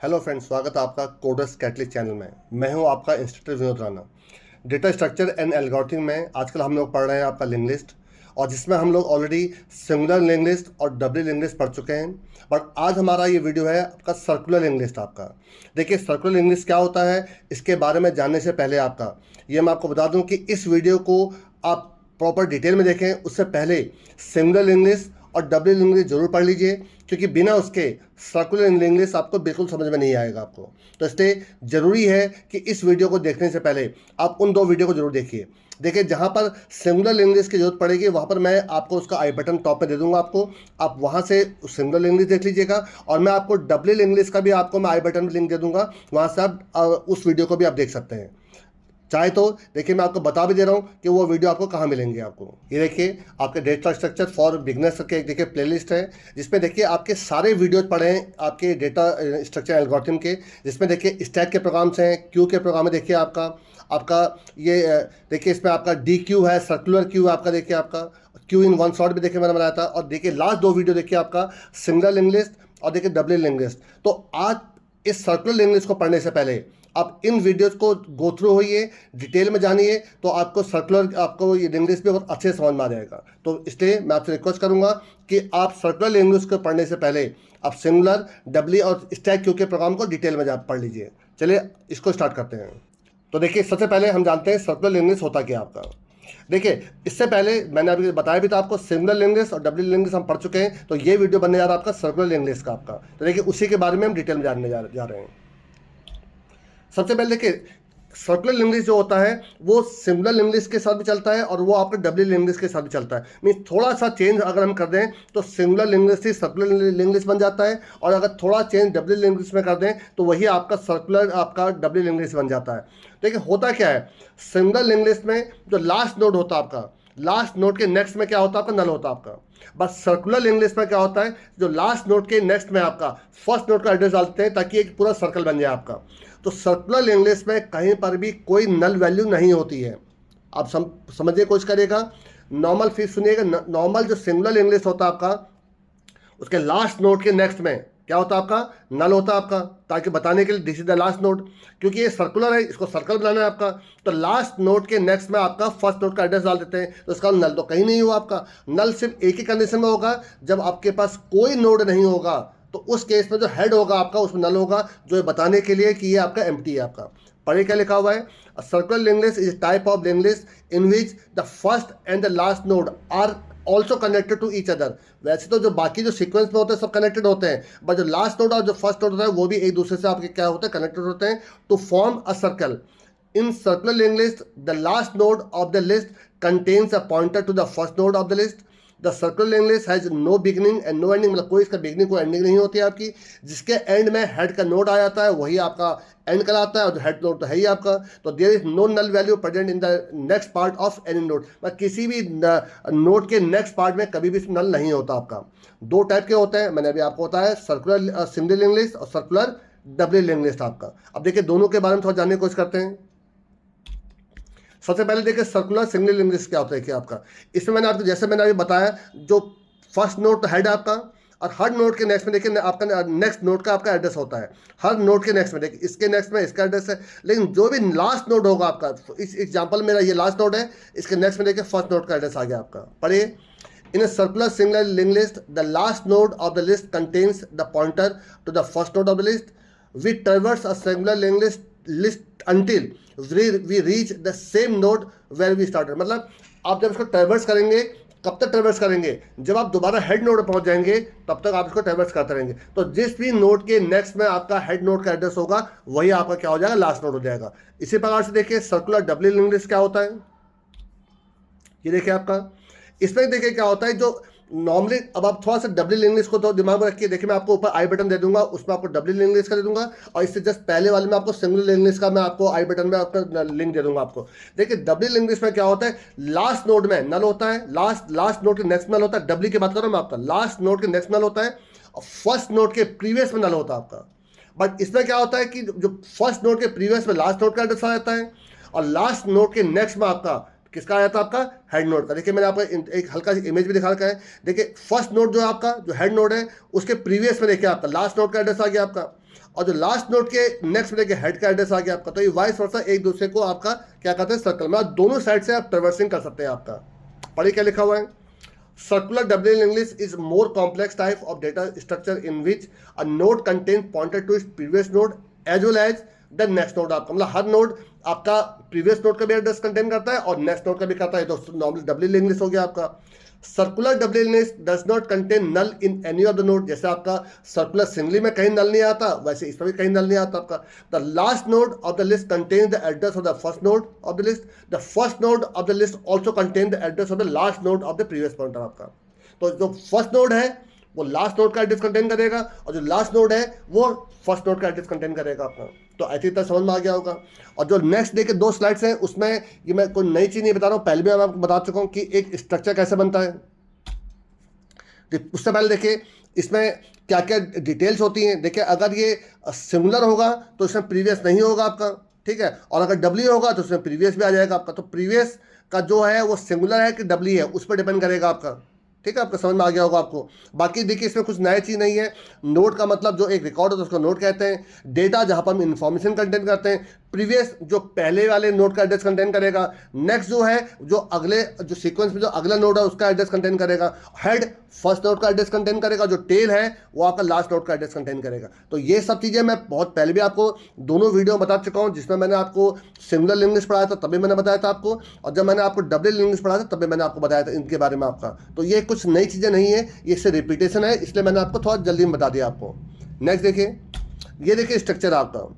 Hello friends, स्वागत है आपका कोडर्स कैटलिक चैनल में। मैं हूं आपका instructor Vinod Rana. Data structure and algorithm में आजकल हम लोग पढ़ रहे हैं आपका लिंक लिस्ट, और जिसमें हम लोग ऑलरेडी सिंगुलर लिंक लिस्ट और डबल लिंक लिस्ट पढ़ चुके हैं। बट आज हमारा ये वीडियो है आपका सर्कुलर लिंक लिस्ट आपका। देखिए, सर्कुलर लिंक लिस्ट क्या होता है, इसके बारे में जानने से पहले आपका ये मैं आपको बता दूं कि इस वीडियो को आप प्रॉपर डिटेल में देखें। उससे पहले सिंगुलर लिंक लिस्ट और डबल लिंक लिस्ट जरूर पढ़ लीजिए, क्योंकि बिना उसके सर्कुलर लिंक लिस्ट आपको बिल्कुल समझ में नहीं आएगा आपको। तो इसलिए ज़रूरी है कि इस वीडियो को देखने से पहले आप उन दो वीडियो को जरूर देखिए। देखिए, जहाँ पर सिंगुलर लिंक लिस्ट की जरूरत पड़ेगी वहाँ पर मैं आपको उसका आई बटन टॉप पे दे दूंगा आपको। आप वहाँ से सिंगुलर लिंक लिस्ट देख लीजिएगा, और मैं आपको डबल लिंक लिस्ट का भी आपको मैं आई बटन लिंक दे दूंगा, वहाँ से आप उस वीडियो को भी आप देख सकते हैं। चाहे तो देखिए, मैं आपको बता भी दे रहा हूँ कि वो वीडियो आपको कहाँ मिलेंगे। आपको ये देखिए, आपके डेटा स्ट्रक्चर फॉर बिगनर्स करके एक देखिए प्लेलिस्ट है, जिसमें देखिए आपके सारे वीडियोज पड़े हैं आपके डेटा स्ट्रक्चर एल्गोरिथम के। जिसमें देखिए स्टैक के प्रोग्राम्स हैं, क्यू के प्रोग्राम है, देखिए आपका आपका ये देखिए इसमें आपका डी क्यू है, सर्कुलर क्यू है आपका, देखिए आपका क्यू इन वन शॉट भी देखिए मैंने बनाया था। और देखिए लास्ट दो वीडियो देखिए आपका सिंगल लिंक लिस्ट और देखिए डबल लिंक लिस्ट। तो आज इस सर्कुलर लिंक लिस्ट को पढ़ने से पहले आप इन वीडियोस को गो थ्रू होइए, डिटेल में जानिए, तो आपको सर्कुलर आपको ये लिंक लिस्ट भी बहुत अच्छे से समझ में आ जाएगा। तो इसलिए मैं आपसे रिक्वेस्ट करूंगा कि आप सर्कुलर लिंक लिस्ट को पढ़ने से पहले आप सिंगुलर, डबली और स्टैक क्यू के प्रोग्राम को डिटेल में जा पढ़ लीजिए। चलिए इसको स्टार्ट करते हैं। तो देखिए, सबसे पहले हम जानते हैं सर्कुलर लिंक लिस्ट होता क्या आपका। देखिए, इससे पहले मैंने अभी बताया भी था आपको, सिंगुलर लिंक लिस्ट और डबल लिंक लिस्ट हम पढ़ चुके हैं। तो ये वीडियो बनने जा रहा है आपका सर्कुलर लिंक लिस्ट का आपका। तो देखिए, उसी के बारे में हम डिटेल में जानने जा रहे हैं। सबसे पहले देखिए, सर्कुलर लिंक लिस्ट जो होता है वो सिंगुलर लिंक लिस्ट के साथ भी चलता है और वो आपके डबल लिंक लिस्ट के साथ भी चलता है। मीन्स थोड़ा सा चेंज अगर हम कर दें तो सिंगुलर लिंक लिस्ट ही सर्कुलर लिंक लिस्ट बन जाता है, और अगर थोड़ा चेंज डबल लिंक लिस्ट में कर दें तो वही आपका सर्कुलर आपका डबल लिंक लिस्ट बन जाता है। देखिए, होता क्या है, सिंगुलर लिंक लिस्ट में जो लास्ट नोड होता है आपका, लास्ट नोड के नेक्स्ट में क्या होता है आपका, नल होता है आपका। बस सर्कुलर लिंक लिस्ट में क्या होता है, जो लास्ट नोड के नेक्स्ट में आपका फर्स्ट नोड का एड्रेस डालते हैं ताकि एक पूरा सर्कल बन जाए आपका। तो सर्कुलर लिंक लिस्ट में कहीं पर भी कोई नल वैल्यू नहीं होती है। आप समझिए, कोशिश करिएगा, नॉर्मल फिर सुनिएगा। नॉर्मल जो सिंगुलर लिंक लिस्ट होता है आपका, उसके लास्ट नोड के नेक्स्ट में क्या होता है आपका, नल होता है आपका, ताकि बताने के लिए this is the last node. क्योंकि ये सर्कुलर है, इसको सर्कल बनाना है आपका, तो लास्ट नोड के नेक्स्ट में आपका फर्स्ट नोड का एड्रेस डाल देते हैं। तो इसका नल तो कहीं नहीं हुआ आपका। नल सिर्फ एक ही कंडीशन में होगा, जब आपके पास कोई नोड नहीं होगा, तो उस केस में जो हेड होगा आपका उसमें नल होगा, जो ये बताने के लिए कि ये आपका एम्प्टी है आपका। पढ़े क्या लिखा हुआ है, circular link list is type of link list in which the first and the last node are also connected to each other. वैसे तो जो बाकी जो सीक्वेंस में होते हैं सब कनेक्टेड होते हैं, बट जो लास्ट नोड और जो फर्स्ट नोड होता है वो भी एक दूसरे से आपके क्या होते हैं, कनेक्टेड होते हैं, to form a circle. In circular link list the last node of the list contains a pointer to the first node of the list. The circular link list has no beginning and no ending, मतलब कोई इसका beginning कोई ending नहीं होती है आपकी। जिसके and में हेड का नोड आ जाता है वही आपका एंड कहलाता है, और जो हेड नोड तो है ही आपका। तो there is no null value present in the next part of any node, मतलब किसी भी नोड के नेक्स्ट पार्ट में कभी भी नल नहीं होता आपका। दो टाइप के होते हैं, मैंने अभी आपको बताया, सर्कुलर सिंगल लिंक लिस्ट और सर्कुलर डबल लिंक लिस्ट आपका। अब देखिए, दोनों के बारे में थोड़ा जानने की कोशिश करते हैं। सबसे पहले देखिए, सर्कुलर सिंगल लिंक लिस्ट क्या होता है कि आपका, इसमें मैंने आपको जैसे मैंने अभी बताया, जो फर्स्ट नोड तो हेड आपका, और हर नोड के नेक्स्ट में देखिए आपका नेक्स्ट नोड का आपका एड्रेस होता है। हर नोड के नेक्स्ट में देखिए, इसके नेक्स्ट में इसका एड्रेस है, लेकिन जो भी लास्ट नोड होगा आपका, इस एग्जांपल मेरा ये लास्ट नोड है, इसके नेक्स्ट में देखिए फर्स्ट नोड का एड्रेस आ गया आपका। पढ़िए, इन a circular single linked list, the last node of the list contains the pointer to the first node of the list. We traverse a singular linked list until we reach the same node where we started. मतलब आप जब इसको ट्रेवर्स करेंगे, कब तक ट्रेवर्स करेंगे, जब आप दोबारा हेड नोड पर पहुंच जाएंगे तब तक आप इसको ट्रेवर्स करते रहेंगे। तो जिस भी नोड के नेक्स्ट में आपका हेड नोड का एड्रेस होगा वही आपका क्या हो जाएगा, लास्ट नोड हो जाएगा। इसी प्रकार से देखिए, सर्कुलर डबल लिंक लिस्ट क्या होता है, ये देखिए आपका। इसमें देखिए क्या होता है, जो नॉर्मली, अब आप थोड़ा सा डबल लिंक लिस्ट को तो दिमाग में रखिए। देखिए, मैं आपको ऊपर आई बटन दे दूंगा, उसमें आपको डबल लिंक लिस्ट का दे दूंगा, और इससे जस्ट पहले वाले में आपको सिंगल लिंक लिस्ट का मैं आपको आई बटन में आपका लिंक दे दूंगा आपको। देखिए, डबल लिंक लिस्ट में क्या होता है, लास्ट नोड में नल होता है, लास्ट नोड के नेक्स्ट नल होता है। डबल की बात कर रहा हूं मैं आपका, लास्ट नोड के नेक्स्ट नल होता है और फर्स्ट नोड के प्रीवियस में नल होता है आपका। बट इसमें क्या होता है कि जो फर्स्ट नोड के प्रीवियस में लास्ट नोड का एड्रेस आ जाता है, और लास्ट नोड के नेक्स्ट में आपका किसका आया था, आपका हेड नोड का। देखिए, मैंने आपको एक हल्का सी इमेज भी दिखा रखा है। देखिए, फर्स्ट नोड जो है आपका, जो हेड नोड है, उसके प्रीवियस में देखिए आपका लास्ट नोड का एड्रेस आ गया आपका, और जो लास्ट नोड के नेक्स्ट में देखिए हेड का एड्रेस आ गया आपका। तो ये वाइस वर्सा एक दूसरे को आपका क्या कहते हैं सर्कल में, और दोनों साइड से आप ट्रेवर्सिंग कर सकते हैं आपका। पढ़िए क्या लिखा हुआ है, circular WL English is more complex type of data structure in which a node contains pointer to its previous node as well as the next node। आपका मतलब हर नोड आपका प्रीवियस नोड का भी एड्रेस कंटेन करता है और next node का भी करता है। तो नॉर्मल WL English हो गया आपका। Circular WL English does not contain null in any of the node. जैसे आपका सर्कुलर सिंगली में कहीं नल नहीं आता, वैसे इसमें भी कहीं नल नहीं आता आपका। The last node of the list contains the address of the first node of the list. The first node of the list also contain the address of the last node of the previous pointer आपका। तो जो first node है वो last node का address contain करेगा और जो last node है वो फर्स्ट नोड का एड्रेस कंटेन करेगा आपका। तो ऐसी तरह समझ में आ गया होगा। और जो नेक्स्ट देखिए 2 स्लाइड्स हैं उसमें ये मैं कोई नई चीज़ नहीं बता रहा हूँ, पहले भी मैं आपको बता चुका हूँ कि एक स्ट्रक्चर कैसे बनता है। उससे पहले देखिए इसमें क्या क्या डिटेल्स होती हैं। देखिए अगर ये सिंगुलर होगा तो इसमें प्रीवियस नहीं होगा आपका, ठीक है, और अगर डब्ल्यू होगा तो उसमें प्रीवियस भी आ जाएगा आपका। तो प्रीवियस का जो है वो सिंगुलर है कि डब्ल्यू है उस पर डिपेंड करेगा आपका, ठीक है, आपको समझ में आ गया होगा आपको। बाकी देखिए इसमें कुछ नई चीज़ नहीं है। नोड का मतलब जो एक रिकॉर्ड होता है उसको नोड कहते हैं। डेटा जहाँ पर हम इन्फॉर्मेशन कंटेन करते हैं। प्रीवियस जो पहले वाले नोड का एड्रेस कंटेन करेगा। नेक्स्ट जो है जो अगले जो सीक्वेंस में जो अगला नोड है उसका एड्रेस कंटेन करेगा। हेड फर्स्ट नोड का एड्रेस कंटेन करेगा, जो टेल है वो आपका लास्ट नोड का एड्रेस कंटेन करेगा। तो ये सब चीज़ें मैं बहुत पहले भी आपको दोनों वीडियो बता चुका हूँ, जिसमें मैंने आपको सिंगुलर इंग्लिश पढ़ाया था तभी मैंने बताया था आपको, और जब मैंने आपको डबल इंग्लिश पढ़ाया था तभी मैंने आपको बताया था इनके बारे में आपका। तो ये कुछ नई चीज़ें नहीं है, ये इससे रिपीटेशन है, इसलिए मैंने आपको थोड़ा जल्दी में बता दिया आपको। नेक्स्ट देखिए, ये देखिए स्ट्रक्चर आपका।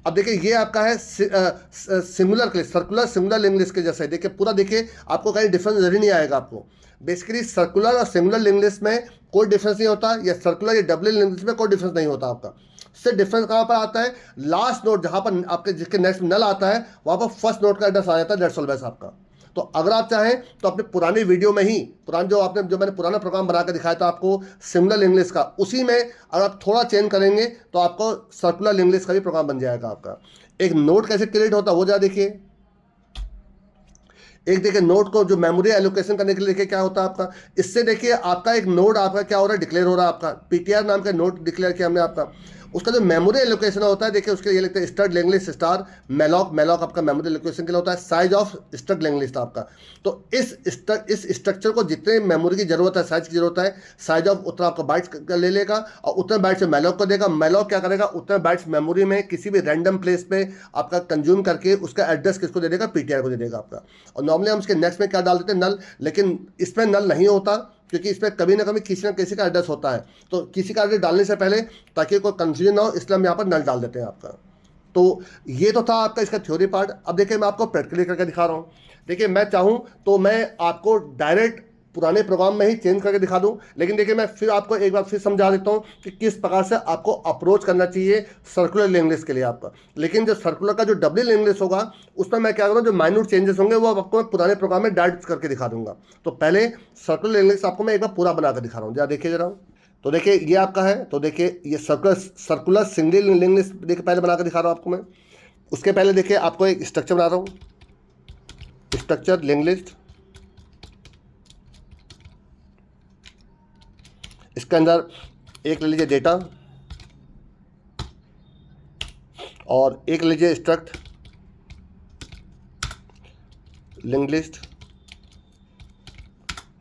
अब देखिए ये आपका है सिंगुलर के लिए, सर्कुलर सिंगुलर इंग्लिश के जैसे। देखिए पूरा देखिए आपको कहीं डिफरेंस नजर नहीं आएगा आपको। बेसिकली सर्कुलर और सिंगुलर इंग्लिश में कोई डिफरेंस नहीं होता, या सर्कुलर या डबल इंग्लिश में कोई डिफरेंस नहीं होता आपका। सिर्फ डिफरेंस कहाँ पर आता है, लास्ट नोट जहाँ पर आपके जिसके नेक्स्ट नल आता है वहाँ पर फर्स्ट नोट का एड्रेस आ जाता है, दैट्स ऑल बेस आपका। तो अगर आप चाहें तो अपने पुरानी वीडियो में ही जो मैंने पुराना प्रोग्राम बना कर दिखाया था आपको सिंगुलर इंग्लिश का, उसी में अगर आप थोड़ा चेंज करेंगे तो आपको सर्कुलर इंग्लिश का भी प्रोग्राम बन जाएगा आपका। एक नोट कैसे क्रिएट होता है वो जा देखिए। एक देखिए नोट को जो मेमोरी एलोकेशन करने के लिए देखिए क्या होता है आपका। इससे देखिए आपका एक नोड आपका क्या हो रहा है, डिक्लेयर हो रहा है आपका। पीटीआर नाम का नोट डिक्लेयर किया हमने आपका। उसका जो मेमोरी एलोकेशन होता है देखिए उसके लिए लिखते हैं struct link star malloc. Malloc आपका मेमोरी एलोकेशन के लिए होता है। Size of struct link list आपका। तो इस स्ट्रक्चर को जितने मेमोरी की जरूरत है, साइज की जरूरत है, साइज ऑफ उतना आपका बाइट्स ले लेगा और उतने बाइट्स से मेलॉक को देगा। मेलॉक क्या करेगा, उतने बाइट्स मेमोरी में किसी भी रैंडम प्लेस पे आपका कंज्यूम करके उसका एड्रेस किसको दे देगा, पीटीआर को दे देगा आपका। और नॉर्मली हम उसके नेक्स्ट में क्या डाल देते हैं, नल, लेकिन इसमें नल नहीं होता क्योंकि इसमें कभी ना कभी किसी न किसी का एड्रेस होता है। तो किसी का एड्रेस डालने से पहले ताकि कोई कंफ्यूजन ना हो इसलिए हम यहाँ पर नल डाल देते हैं आपका। तो ये तो था आपका इसका थ्योरी पार्ट। अब देखिए मैं आपको प्रैक्टिकली करके दिखा रहा हूँ। देखिए मैं चाहूँ तो मैं आपको डायरेक्ट पुराने प्रोग्राम में ही चेंज करके दिखा दूं, लेकिन देखिए मैं फिर आपको एक बार फिर समझा देता हूं कि किस प्रकार से आपको अप्रोच करना चाहिए सर्कुलर इंग्लिश के लिए आपका। लेकिन जो सर्कुलर का जो डबल इंग्लिश होगा उसमें मैं क्या करूँगा, जो माइन्यूट चेंजेस होंगे वो आपको मैं पुराने प्रोग्राम में डायरेक्ट करके दिखा दूंगा। तो पहले सर्कुलर इंग्लिश आपको मैं एक बार पूरा बना कर दिखा रहा हूँ, जरा देखिए जरा। तो देखिए ये आपका है, तो देखिए ये सर्कुलर सिंगल इंग्लिश देखिए पहले बना कर दिखा रहा हूँ आपको मैं। उसके पहले देखिए आपको एक स्ट्रक्चर बना रहा हूँ, स्ट्रक्चर लिंक लिस्ट। इसके अंदर एक ले लीजिए डेटा और एक ले लीजिए स्ट्रक्ट लिंक लिस्ट।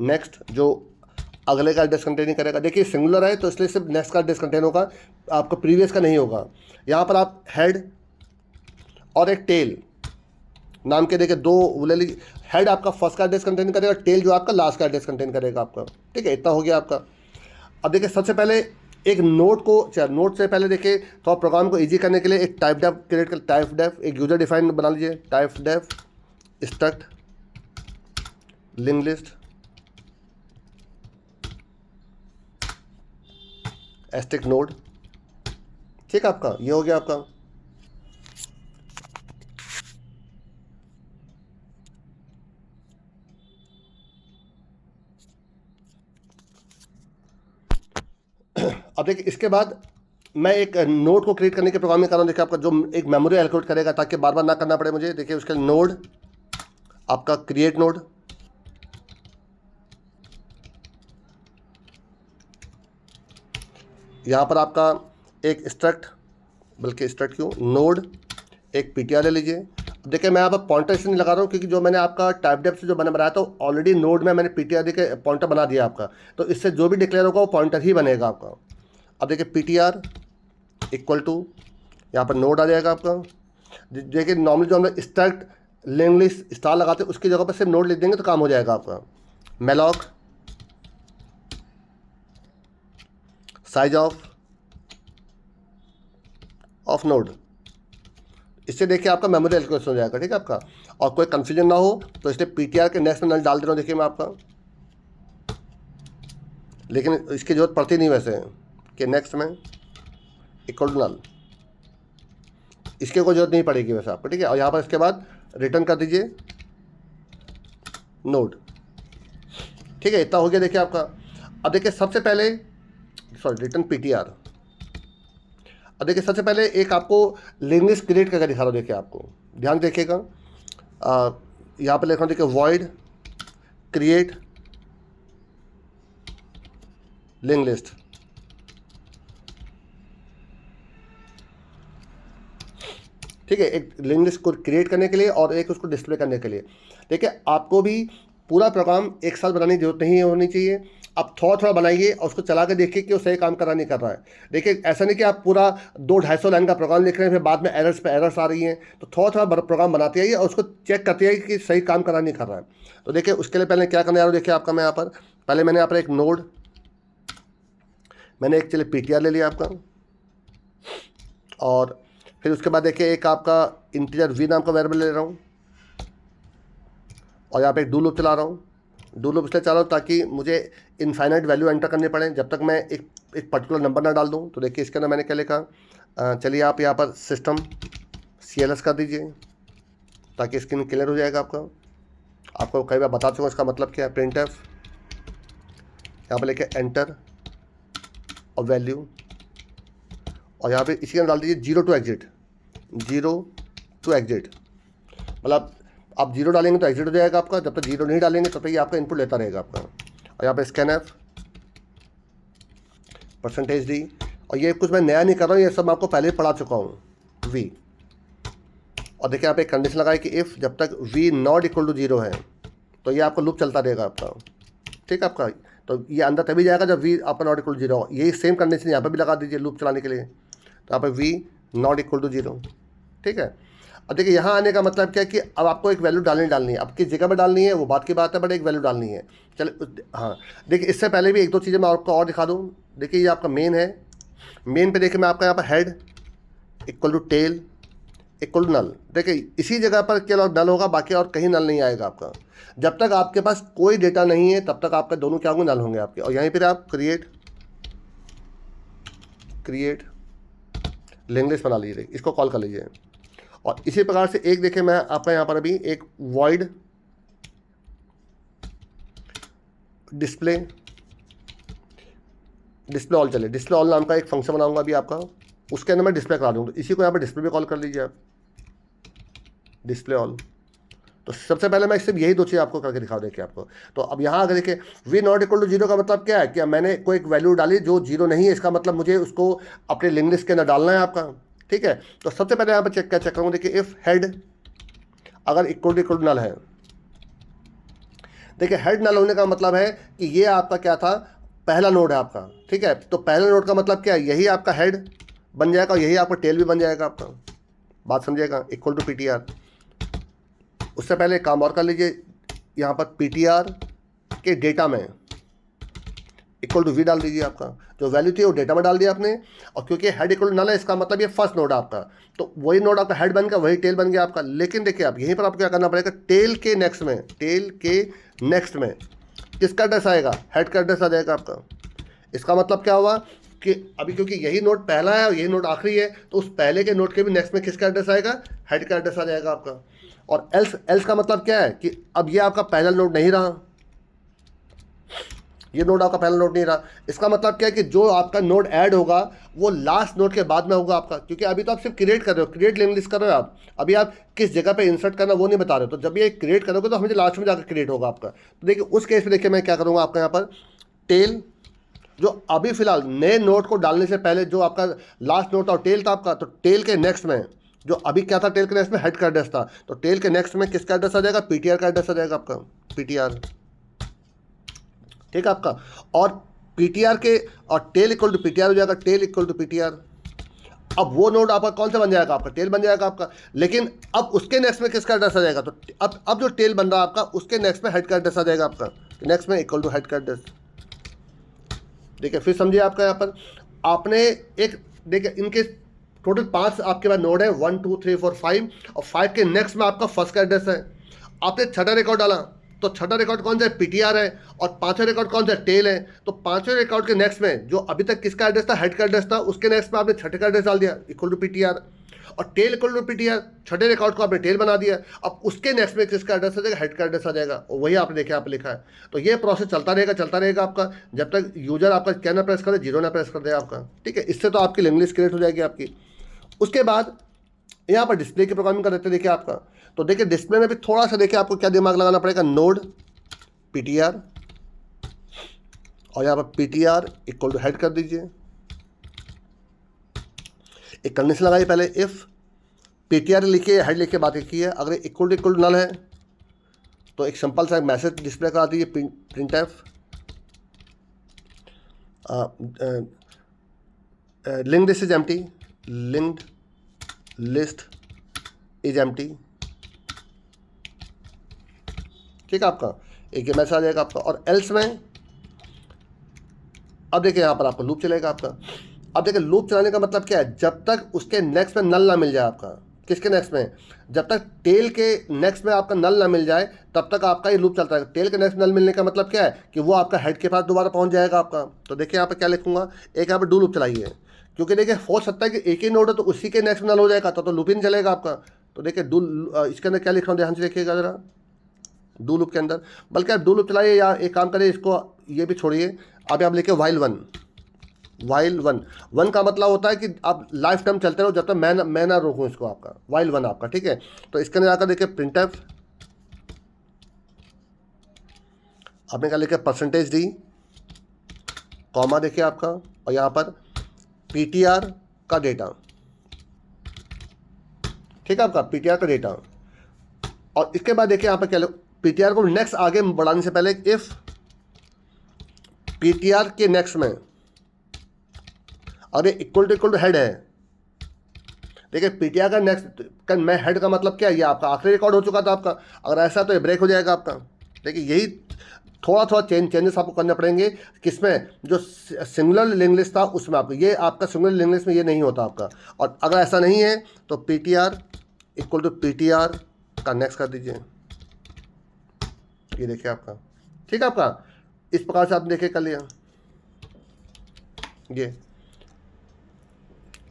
नेक्स्ट जो अगले का एड्रेस कंटेन करेगा, देखिए सिंगुलर है तो इसलिए सिर्फ नेक्स्ट का एड्रेस कंटेन होगा, आपका प्रीवियस का नहीं होगा। यहाँ पर आप हेड और एक टेल नाम के देखिए दो ले लीजिए। हेड आपका फर्स्ट का एड्रेस कंटेन करेगा, टेल जो आपका लास्ट का एड्रेस कंटेन करेगा आपका, ठीक है, इतना हो गया आपका। अब देखिए सबसे पहले एक नोट को, नोट से पहले देखिए तो प्रोग्राम को इजी करने के लिए एक टाइप डेफ क्रिएट कर, टाइप डेफ एक यूजर डिफाइन बना लीजिए। Typedef struct link list asterisk node, ठीक है, आपका ये हो गया आपका। अब देखिए इसके बाद मैं एक नोड को क्रिएट करने के प्रोग्राम में कर रहा हूँ। देखिए आपका जो एक मेमोरी एलोकेट करेगा ताकि बार बार ना करना पड़े मुझे। देखिए उसके नोड आपका क्रिएट नोड, यहाँ पर आपका एक स्ट्रक्ट बल्कि स्टार्ट क्यों, नोड एक पीटीआर ले लीजिए। अब देखिए मैं यहाँ पर पॉइंटर इसलिए नहीं लगा रहा हूँ क्योंकि जो मैंने आपका टाइप डेफ से जो मैंने बनाया था ऑलरेडी नोड में मैंने पीटीआर देके पॉइंटर बना दिया आपका, तो इससे जो भी डिक्लेयर होगा वो पॉइंटर ही बनेगा आपका। अब देखिए पीटीआर इक्वल टू यहाँ पर नोड आ जाएगा आपका। देखिए नॉर्मली जो हम लोग स्ट्रक्ट लिंक लिस्ट स्टार लगाते हैं उसकी जगह पर सिर्फ नोड लिख देंगे तो काम हो जाएगा आपका। मेलॉक साइज ऑफ नोड, इससे देखिए आपका मेमोरी एलोकेशन हो जाएगा, ठीक है आपका। और कोई कंफ्यूजन ना हो तो इसलिए पीटीआर के नेक्स्ट में नल डाल दे रहा हूँ, देखिए मैं आपका, लेकिन इसकी जरूरत पड़ती नहीं वैसे कि नेक्स्ट में इक्वल टू नल, इसके कोई जरूरत नहीं पड़ेगी वैसे आपको, ठीक है। और यहाँ पर इसके बाद रिटर्न कर दीजिए नोड, ठीक है। इतना हो गया देखिए आपका। अब देखिए सबसे पहले रिटर्न पीटीआर। अब देखिए सबसे पहले एक आपको लिंक लिस्ट क्रिएट करके दिखा रहा हूँ, देखिए आपको ध्यान देखिएगा। यहाँ पर लिख रहा हूँ देखिए वॉइड क्रिएट लिंक लिस्ट, ठीक है। एक लिंक लिस्ट को क्रिएट करने के लिए और एक उसको डिस्प्ले करने के लिए। देखिए आपको भी पूरा प्रोग्राम एक साथ बनाने की जरूरत नहीं होनी चाहिए, आप थोड़ा थोड़ा बनाइए और उसको चला के देखिए कि वो सही काम कर रहा नहीं कर रहा है। देखिए ऐसा नहीं कि आप पूरा 200-250 लाइन का प्रोग्राम लिख रहे हैं फिर बाद में एरर्स पे एरर्स आ रही हैं, तो थोड़ा थोड़ा प्रोग्राम बनाते आइए और उसको चेक करते आइए कि सही काम कर रहा नहीं कर रहा है। तो देखिए उसके लिए पहले क्या करने जा रहा हूँ, देखिए आपका मैं यहाँ पर पहले मैंने यहाँ पर एक नोड, मैंने एक चलिए पीटीआर ले लिया आपका, और फिर उसके बाद देखिए एक आपका इंटीजर वी नाम का वेरिएबल ले रहा हूँ, और यहाँ पे एक डू लूप चला रहा हूँ। डू लूप इसलिए चला रहा हूँ ताकि मुझे इनफाइनाइट वैल्यू एंटर करने पड़े जब तक मैं एक पर्टिकुलर नंबर ना डाल दूँ। तो देखिए इसके अंदर मैंने क्या लिखा, चलिए आप यहाँ पर सिस्टम CLS कर दीजिए ताकि स्क्रीन क्लियर हो जाएगा आपका। आपको कई बार बता चुका इसका मतलब क्या है। प्रिंट एफ यहाँ पर लिखे एंटर और वैल्यू, और यहाँ पे इसी के अंदर डाल दीजिए 0 to exit, 0 to exit, मतलब आप 0 डालेंगे तो एग्जिट हो जाएगा आपका, जब तक 0 नहीं डालेंगे तब तक ये आपका इनपुट लेता रहेगा आपका। और यहाँ पे scanf %d, और ये कुछ मैं नया नहीं कर रहा हूँ, ये सब मैं आपको पहले ही पढ़ा चुका हूँ v। और देखिए यहाँ पे एक कंडीशन लगाए कि इफ़ जब तक v नॉट इक्वल टू 0 है तो ये आपका लूप चलता रहेगा आपका, ठीक है आपका। तो ये अंदर तभी जाएगा जब v आपका नॉट इक्वल टू 0 हो। यही सेम कंडीशन यहाँ पर भी लगा दीजिए लूप चलाने के लिए। तो यहाँ पर v नॉट इक्वल टू 0, ठीक है। अब देखिए यहाँ आने का मतलब क्या है कि अब आपको एक वैल्यू डालनी है, अब किस जगह पर डालनी है वो बात की बात है, बट एक वैल्यू डालनी है। चलिए हाँ देखिए इससे पहले भी एक दो चीज़ें मैं आपको और दिखा दूँ। देखिए ये आपका मेन है, मेन पे देखिए मैं आपका यहाँ पर head equal to tail equal to null, देखिए इसी जगह पर केवल नल होगा, बाकी और कहीं नल नहीं आएगा आपका। जब तक आपके पास कोई डेटा नहीं है तब तक आपका दोनों क्या होंगे, नल होंगे आपके। और यहीं पर आप क्रिएट लिंक लिस्ट बना लीजिए, इसको कॉल कर लीजिए। और इसी प्रकार से एक देखिए मैं आपका यहाँ पर अभी एक वॉइड डिस्प्ले ऑल, चले डिस्प्ले ऑल नाम का एक फंक्शन बनाऊंगा अभी आपका, उसके अंदर मैं डिस्प्ले करा दूँगा। तो इसी को यहाँ पर डिस्प्ले भी कॉल कर लीजिए आप, डिस्प्ले ऑल। तो सबसे पहले मैं सिर्फ यही दो चीज़ आपको करके दिखा देखिए आपको। तो अब यहाँ अगर देखिए v नॉट इक्वल टू 0 का मतलब क्या है कि मैंने कोई एक वैल्यू डाली जो 0 नहीं है, इसका मतलब मुझे उसको अपने लिंक लिस्ट के अंदर डालना है आपका, ठीक है। तो सबसे पहले यहाँ पर चेक करूँगा, देखिए इफ़ हेड अगर इक्वल टू नल है, देखिए हेड नल होने का मतलब है कि ये आपका क्या था, पहला नोड है आपका, ठीक है। तो पहले नोड का मतलब क्या है, यही आपका हेड बन जाएगा और यही आपका टेल भी बन जाएगा आपका, बात समझिएगा। इक्वल टू पीटीआर, उससे पहले एक काम और कर लीजिए, यहाँ पर पीटीआर के डेटा में इक्वल टू v डाल दीजिए। आपका जो वैल्यू थी वो डेटा में डाल दिया आपने, और क्योंकि हेड इक्वल टू नल है इसका मतलब ये फर्स्ट नोड है आपका, तो वही नोड आपका हेड बन गया, वही टेल बन गया आपका। लेकिन देखिए आप यहीं पर आपको क्या करना पड़ेगा, टेल के नेक्स्ट में किसका एड्रेस आएगा, हेड का एड्रेस आ जाएगा आपका। इसका मतलब क्या हुआ कि अभी क्योंकि यही नोड पहला है और यही नोड आखिरी है, तो उस पहले के नोड के भी नेक्स्ट में किसका एड्रेस आएगा, हेड का एड्रेस आ जाएगा आपका। और एल्स का मतलब क्या है कि अब ये आपका पहला नोड नहीं रहा, ये नोड आपका पहला नोड नहीं रहा। इसका मतलब क्या है कि जो आपका नोड ऐड होगा वो लास्ट नोड के बाद में होगा आपका, क्योंकि अभी तो आप सिर्फ क्रिएट कर रहे हो, क्रिएट लिंक लिस्ट कर रहे हो आप, अभी आप किस जगह पे इंसर्ट करना वो नहीं बता रहे हो। तो जब ये क्रिएट करोगे तो हमें लास्ट में जाकर क्रिएट होगा आपका। तो देखिए उस केस में देखिए मैं क्या करूँगा, आपका यहाँ पर टेल जो अभी फिलहाल नए नोट को डालने से पहले जो आपका लास्ट नोट और टेल था आपका, तो टेल के नेक्स्ट में जो अभी क्या था, टेल के नेक्स्ट में हेड का एड्रेस था, तो टेल के नेक्स्ट में किसका एड्रेस आ जाएगा, पीटीआर का एड्रेस आ जाएगा आपका, पीटीआर, ठीक है आपका। और पीटीआर के और टेल इक्वल टू पीटीआर हो जाएगा, टेल इक्वल टू पीटीआर। अब वो नोड आपका कौन सा बन जाएगा, आपका टेल बन जाएगा आपका। लेकिन अब उसके नेक्स्ट में किसका एड्रेस आ जाएगा, तो अब जो टेल बन रहा है आपका, उसके नेक्स्ट में हेड का एड्रेस आ जाएगा आपका, नेक्स्ट में इक्वल टू हेड का एड्रेस। देखिए फिर समझिए आपका यहाँ पर आपने एक, देखिए इनके टोटल 5 आपके पास नोड है, 1 2 3 4 5, और 5 के नेक्स्ट में आपका फर्स्ट का एड्रेस है। आपने छठा रिकॉर्ड डाला, तो छठा रिकॉर्ड कौन सा है, पीटीआर है, और पांचवा रिकॉर्ड कौन सा है, टेल है। तो पांचवें रिकॉर्ड के नेक्स्ट में जो अभी तक किसका एड्रेस था, हेड का एड्रेस था, उसके नेक्स्ट में आपने छठे का एड्रेस डाल दिया इक्वल टू पीटीआर, और टेल इक्वल टू पीटीआर, छठे रिकॉर्ड को आपने टेल बना दिया। अब उसके नेक्स्ट में किसका एड्रेस आ जाएगा, हेड का एड्रेस आ जाएगा, और वही आपने देखा आप लिखा है। तो ये प्रोसेस चलता रहेगा आपका, जब तक यूजर आपका क्या ना प्रेस करे, जीरो ना प्रेस कर दे आपका, ठीक है। इससे तो आपकी लिंक लिस्ट क्रिएट हो जाएगी आपकी। उसके बाद यहाँ पर डिस्प्ले की प्रोग्रामिंग कर देते हैं, देखिए आपका। तो देखिए डिस्प्ले में भी थोड़ा सा देखिए आपको क्या दिमाग लगाना पड़ेगा, नोड पीटीआर, और यहाँ पर पीटीआर इक्वल टू हेड कर दीजिए। एक कंडीशन लगाइए पहले, इफ पीटीआर लिखिए, हेड लिख के बात की है, अगर इक्वल टू नल है तो एक सिंपल सा मैसेज डिस्प्ले करा दीजिए, print F link list is empty, linked list is empty, ठीक है आपका, एक ये मैसेज आ जाएगा आपका। और एल्स में अब देखिए यहाँ पर आपका लूप चलेगा आपका। अब देखिए लूप चलाने का मतलब क्या है, जब तक उसके नेक्स्ट में नल ना मिल जाए आपका, किसके नेक्स्ट में, जब तक टेल के नेक्स्ट में आपका नल ना मिल जाए तब तक आपका ये लूप चलता है। टेल के नेक्स्ट नल मिलने का मतलब क्या है कि वो आपका हेड के पास दोबारा पहुंच जाएगा आपका। तो देखिए यहाँ पर क्या लिखूंगा, एक यहाँ पर डू लूप चलाइए, क्योंकि देखिए हो सकता है कि एक ही नोड है तो उसी के नेक्स्ट नल हो जाएगा, तो लूप ही नहीं चलेगा आपका। तो देखिए डू, इसके अंदर क्या लिख रहा हूँ ध्यान से देखिएगा जरा, डू लूप के अंदर, बल्कि आप डू लूप चलाइए या एक काम करिए, इसको ये भी छोड़िए, अब आप लिखिए वाइल वन। वाइल वन का मतलब होता है कि आप लाइफ टाइम चलते रहो जब तक मैं ना रोकूं इसको आपका, वाइल वन आपका, ठीक है। तो इसके अंदर आकर देखिए प्रिंट एफ, आपने क्या लिखा, परसेंटेज डी, कॉमा देखिए आपका, और यहाँ पर पीटीआर का डेटा, ठीक है आपका, पीटीआर का डेटा। और इसके बाद देखिए यहाँ पर क्या, पीटीआर को नेक्स्ट आगे बढ़ाने से पहले इफ पीटीआर के नेक्स्ट में अरे इक्वल टू हेड है, देखिए पीटीआर का नेक्स्ट का मैं हेड का मतलब क्या है, ये आपका आखिरी रिकॉर्ड हो चुका था आपका, अगर ऐसा तो ये ब्रेक हो जाएगा आपका। देखिए यही थोड़ा चेंजेस आपको करने पड़ेंगे, किसमें, जो सिंगुलर लिंक लिस्ट था उसमें आपको, ये आपका सिंगुलर लिंक लिस्ट में ये नहीं होता आपका। और अगर ऐसा नहीं है तो पीटीआर इक्वल टू पीटीआर का नेक्स्ट कर दीजिए, ये देखिए आपका, ठीक है आपका। इस प्रकार से आपने देखिए कर लिया, ये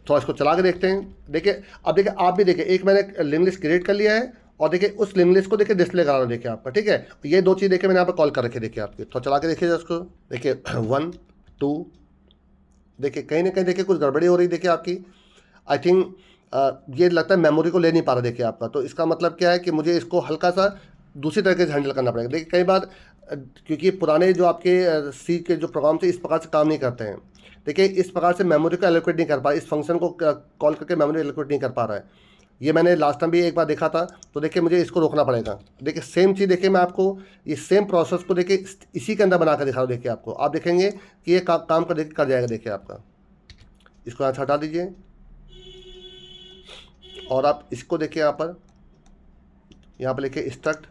तो इसको चला के देखते हैं। देखिए अब देखिए आप भी देखिए, एक मैंने लिंक लिस्ट क्रिएट कर लिया है, और देखिए उस लिंक लिस्ट को देखिए डिस्प्ले करा रहा हूँ, देखिए आपका, ठीक है। ये दो चीज़ देखिए मैंने यहाँ पर कॉल कर रखी है, देखिए आपके, तो चला के देखिए उसको, देखिए 1 2, देखिए कहीं ना कहीं देखिए कुछ गड़बड़ी हो रही है, देखिए आपकी, आई थिंक ये लगता है मेमोरी को ले नहीं पा रहा, देखिए आपका। तो इसका मतलब क्या है कि मुझे इसको हल्का सा दूसरी तरीके से हैंडल करना पड़ेगा। देखिए कई बार क्योंकि पुराने जो आपके सी के जो प्रोग्राम थे इस प्रकार से काम नहीं करते हैं, देखिए इस प्रकार से मेमोरी को एलोकेट नहीं कर पा, इस फंक्शन को कॉल करके मेमोरी एलोकेट नहीं कर पा रहा है। ये मैंने लास्ट टाइम भी एक बार देखा था, तो देखिए मुझे इसको रोकना पड़ेगा। देखिए सेम चीज़ देखिए, मैं आपको ये सेम प्रोसेस को देखिए इसी के अंदर बना कर दिखा रहा हूँ, देखिए आपको, आप देखेंगे कि ये काम कर जाएगा, देखिए आपका। इसको यहाँ से हटा दीजिए, और आप इसको देखिए यहाँ पर लिखिए स्ट्रक्ट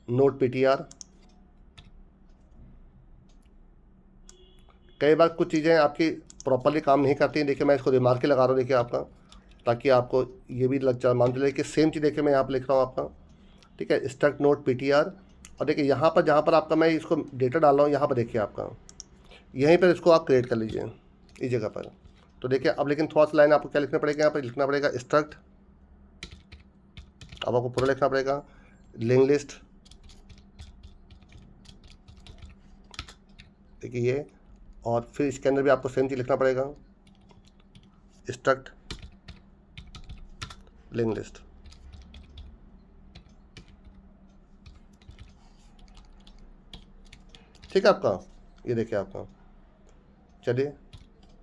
नोट पीटीआर। कई बार कुछ चीज़ें आपकी प्रॉपरली काम नहीं करती हैं, देखिए मैं इसको रिमार्क के लगा रहा हूँ, देखिए आपका, ताकि आपको ये भी मान चले कि सेम चीज़ देखिए मैं यहाँ पर लिख रहा हूँ आपका, ठीक है, स्ट्रक्ट नोट पीटीआर। और देखिए यहाँ पर जहाँ पर आपका मैं इसको डेटा डाल रहा हूँ, यहाँ पर देखिए आपका, यहीं पर इसको आप क्रिएट कर लीजिए इस जगह पर। तो देखिए अब लेकिन थोड़ा सा लाइन आपको क्या लिखना पड़ेगा, यहाँ पर लिखना पड़ेगा स्ट्रक्ट, अब आपको पूरा लिखना पड़ेगा लिंक लिस्ट, देखिए ये, और फिर इसके अंदर भी आपको सेम चीज़ लिखना पड़ेगा स्ट्रक्ट लिंक लिस्ट। ठीक है आपका, ये देखिए आपका, चलिए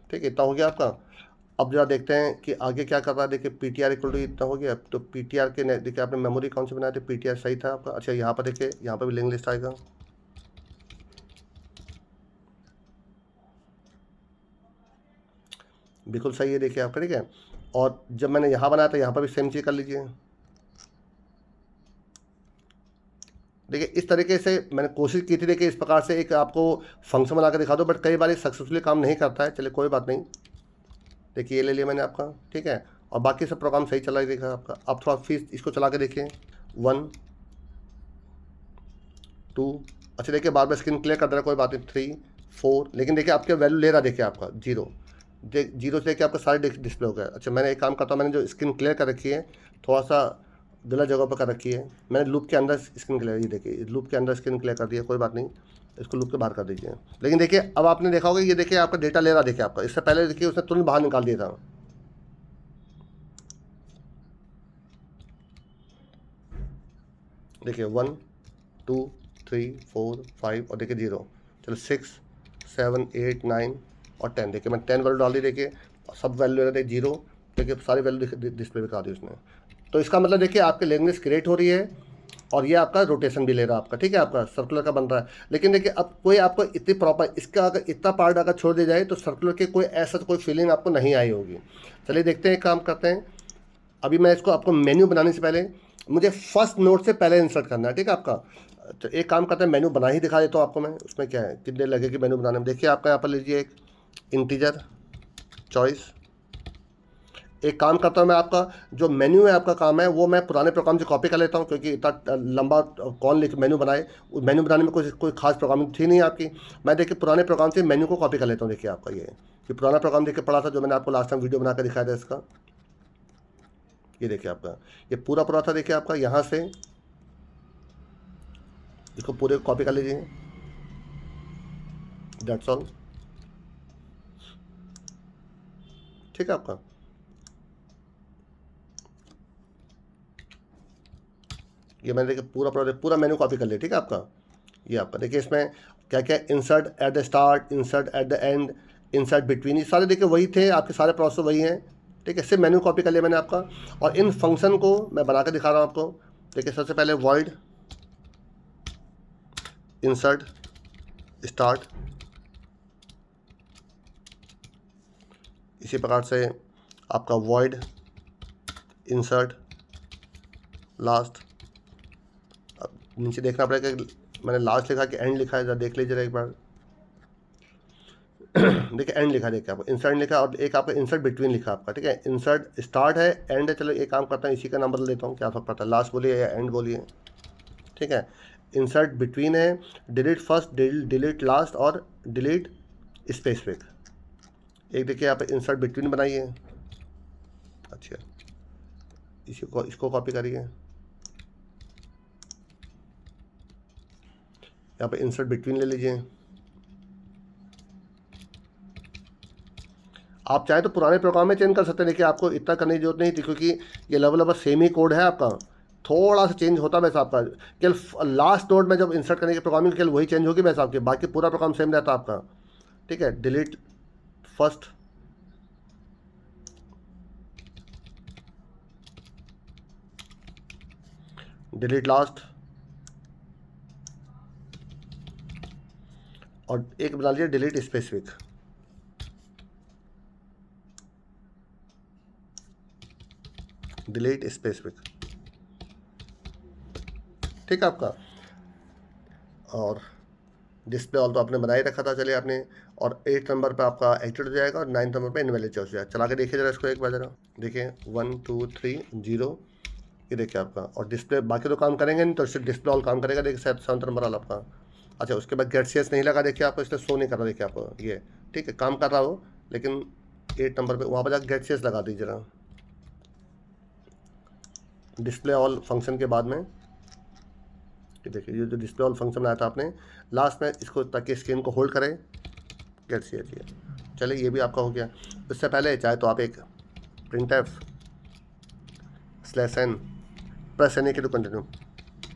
ठीक है, इतना हो गया आपका। अब जरा देखते हैं कि आगे क्या कर रहा है। देखिए P T R equal to इतना हो गया, तो पी टी आर के देखिए आपने मेमोरी कौन सी बनाई थी, पी टी आर सही था आपका। अच्छा यहाँ पर देखिए, यहाँ पर भी लिंक लिस्ट आएगा, बिल्कुल सही है देखिए आपका, ठीक है। और जब मैंने यहाँ बनाया था, यहाँ पर भी सेम चीज़ कर लीजिए। देखिए इस तरीके से मैंने कोशिश की थी, देखिए इस प्रकार से एक आपको फंक्शन बना कर दिखा दो, बट कई बार ये सक्सेसफुली काम नहीं करता है। चलिए कोई बात नहीं, देखिए ये ले लिया मैंने आपका, ठीक है। और बाकी सब प्रोग्राम सही चला देखा आपका। अब थोड़ा फीस इसको चला के देखिए, 1 2, अच्छा देखिए बार बार स्क्रीन क्लियर कर दे रहा है, कोई बात नहीं, 3 4, लेकिन देखिए आपके वैल्यू ले रहा है, देखिए आपका 0, जीरो से देखिए आपका सारे डिस्प्ले हो गया। अच्छा मैंने एक काम करता हूँ, मैंने जो स्क्रीन क्लियर कर रखी है थोड़ा सा गलत जगह पर कर रखी है, मैंने लूप के अंदर स्क्रीन क्लियर, ये देखिए लूप के अंदर स्क्रीन क्लियर कर दिया, कोई बात नहीं, इसको लूप के बाहर कर दीजिए। लेकिन देखिए अब आपने देखा होगा, ये देखिए आपका डेटा ले रहा, देखिए आपका, इससे पहले देखिए उसने तुरंत बाहर निकाल दिया था। देखिए 1 2 3 4 5 और देखिए 0, चलो 6 7 8 9 और 10, देखिए मैं 10 वैल्यू डाल दी, देखिए सब वैल्यू देखिए 0, देखिए सारी वैल्यू डिस्प्ले पे करा दी उसने। तो इसका मतलब देखिए आपकी लैंग्वेज क्रिएट हो रही है, और ये आपका रोटेशन भी ले रहा है आपका, ठीक है, आपका सर्कुलर का बन रहा है। लेकिन देखिए अब कोई आपको इतनी प्रॉपर, इसका अगर इतना पार्ट अगर छोड़ दिया जाए तो सर्कुलर की कोई ऐसा कोई फीलिंग आपको नहीं आई होगी। चलिए देखते हैं, काम करते हैं। अभी मैं इसको आपको मेन्यू बनाने से पहले मुझे फर्स्ट नोट से पहले इंसर्ट करना है, ठीक है आपका। तो एक काम करते हैं, मेन्यू बना ही दिखा देता हूँ आपको मैं, उसमें क्या है, कितने लगेगी मेन्यू बनाने में। देखिए आपका यहाँ पर लीजिए एक इंटीजर चॉइस। एक काम करता हूँ मैं, आपका जो मेन्यू है आपका काम है वो मैं पुराने प्रोग्राम से कॉपी कर लेता हूँ, क्योंकि इतना लंबा कौन लिख मेन्यू बनाए, मेन्यू बनाने में कोई खास प्रोग्रामिंग थी नहीं आपकी। मैं देखिए पुराने प्रोग्राम से मेन्यू को कॉपी कर लेता हूँ। देखिए आपका ये पुराना प्रोग्राम देखिए पड़ा था, जो मैंने आपको लास्ट टाइम वीडियो बना कर दिखाया था इसका, ये देखिए आपका ये पूरा था। देखिए आपका यहाँ से इसको पूरे कॉपी कर लीजिए, दैट्स ऑल, ठीक है आपका। ये मैंने देखिए पूरा मेन्यू कॉपी कर लिया, ठीक है आपका। ये आपका देखिए इसमें क्या क्या, insert at the start, insert at the end, insert between, ये सारे देखिए वही थे आपके, सारे प्रोसेस वही हैं, ठीक है। सिर्फ मेन्यू कॉपी कर लिया मैंने आपका। और इन फंक्शन को मैं बना कर दिखा रहा हूँ आपको। देखिए सबसे पहले वॉइड इंसर्ट स्टार्ट, इसी प्रकार से आपका वॉइड इंसर्ट लास्ट। अब नीचे देखना पड़ेगा कि मैंने लास्ट लिखा कि एंड लिखा है, जरा देख लीजिए एक बार। देखिए एंड लिखा, देखिए आपको इंसर्ट लिखा, और एक आपका इंसर्ट बिटवीन लिखा आपका, ठीक है। इंसर्ट स्टार्ट है, एंड है, चलो एक काम करता हूँ, इसी का नंबर लेता हूँ, क्या फर्क पड़ता है, लास्ट बोलिए या एंड बोलिए, ठीक है। इंसर्ट बिटवीन है, डिलीट फर्स्ट, डिलीट लास्ट और डिलीट स्पेसिफिक। एक देखिए यहाँ पे इंसर्ट बिटवीन बनाइए, अच्छा इसको कॉपी करिए, यहाँ पे इंसर्ट बिटवीन ले लीजिए। आप चाहे तो पुराने प्रोग्राम में चेंज कर सकते हैं, देखिए आपको इतना करने की जरूरत नहीं थी, क्योंकि ये लगभग सेम ही कोड है आपका, थोड़ा सा चेंज होता है वैसा आपका, केवल लास्ट नोड में जब इंसर्ट करने की प्रोग्रामिंग केवल वही चेंज होगी वैसा आपकी, बाकी पूरा प्रोग्राम सेम रहता है आपका, ठीक है। डिलीट फर्स्ट, डिलीट लास्ट, और एक बना लीजिए डिलीट स्पेसिफिक, डिलीट स्पेसिफिक, ठीक है आपका। और डिस्प्ले ऑल तो आपने बना ही रखा था, चलिए आपने, और 8 नंबर पे आपका एक्टिवेट हो जाएगा, और 9 नंबर पे इनवैलिड चॉइस हो जाएगा। चला के देखिए जरा इसको एक बार जरा, देखिए 1 2 3 0, ये देखिए आपका। और डिस्प्ले बाकी तो काम करेंगे नहीं, तो सिर्फ डिस्प्ले ऑल काम करेगा, देखिए 7 नंबर वाला आपका। अच्छा उसके बाद गेट सीएस नहीं लगा, देखिए आपको इसलिए शो नहीं कर रहा, देखिए आपको ये, ठीक है, काम कर रहा हो, लेकिन 8 नंबर पे वहाँ पर जाकर गेट सीएस लगा दीजिए जरा, डिस्प्ले ऑल फंक्शन के बाद में। ये देखिए ये जो डिस्प्ले ऑल फंक्शन बनाया था आपने लास्ट में, इसको ताकि स्क्रीन को होल्ड करें, गेट सीएस ये, चलिए ये भी आपका हो गया। इससे पहले चाहे तो आप एक प्रिंटफ /n, प्रेस एनी की टू कंटिन्यू,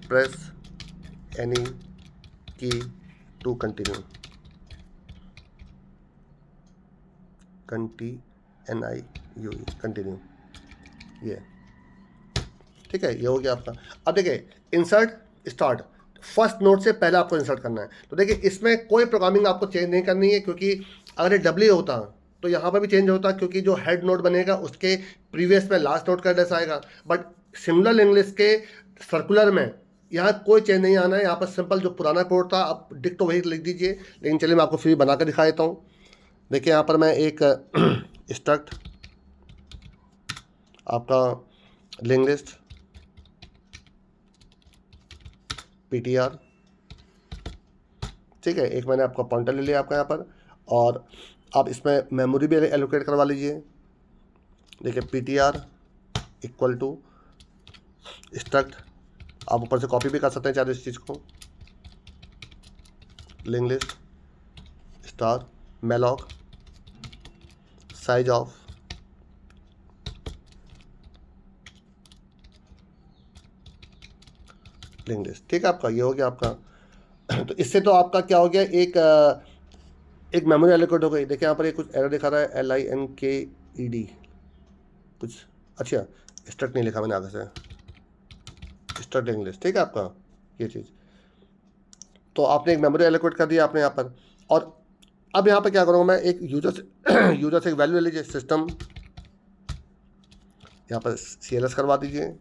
प्रेस एनी की टू कंटिन्यू, NIUE कंटिन्यू, ये ठीक है, ये हो गया आपका। अब देखिए इंसर्ट स्टार्ट, फर्स्ट नोट से पहले आपको इंसर्ट करना है। तो देखिए इसमें कोई प्रोग्रामिंग आपको चेंज नहीं करनी है, क्योंकि अगर ये डब्ल्यू होता तो यहाँ पर भी चेंज होता, क्योंकि जो हेड नोट बनेगा उसके प्रीवियस में लास्ट नोट का एड्रेस आएगा। बट सिमिलर इंग्लिश के सर्कुलर में यहाँ कोई चेंज नहीं आना है। यहाँ पर सिंपल जो पुराना कोड था आप डिक्टो वही लिख दीजिए। लेकिन चलिए मैं आपको फिर बना कर दिखा देता हूँ। देखिए यहाँ पर मैं एक स्ट्रक्ट आपका लिंक लिस्ट PTR, ठीक है, एक मैंने आपका पॉइंटर ले लिया आपका यहाँ पर, और आप इसमें मेमोरी भी एलोकेट करवा लीजिए। देखिए PTR इक्वल टू स्ट्रक्ट, आप ऊपर से कॉपी भी कर सकते हैं चाहे इस चीज़ को, link list star malloc size of link list, ठीक है आपका, ये हो गया आपका। तो इससे तो आपका क्या हो गया, एक मेमोरी एलोकेट हो गई। देखिए यहाँ पर एक कुछ एरर दिखा रहा है, LINKED कुछ, अच्छा स्ट्रक्ट नहीं लिखा मैंने आगे से, स्ट्रक्ट लिंक लिस्ट, ठीक है आपका ये चीज़। तो आपने एक मेमोरी एलोकेट कर दिया आपने यहाँ पर। और अब यहाँ पर क्या करूँगा मैं, एक यूजर से एक वैल्यू ले लीजिए, सिस्टम यहाँ पर CLS करवा दीजिए,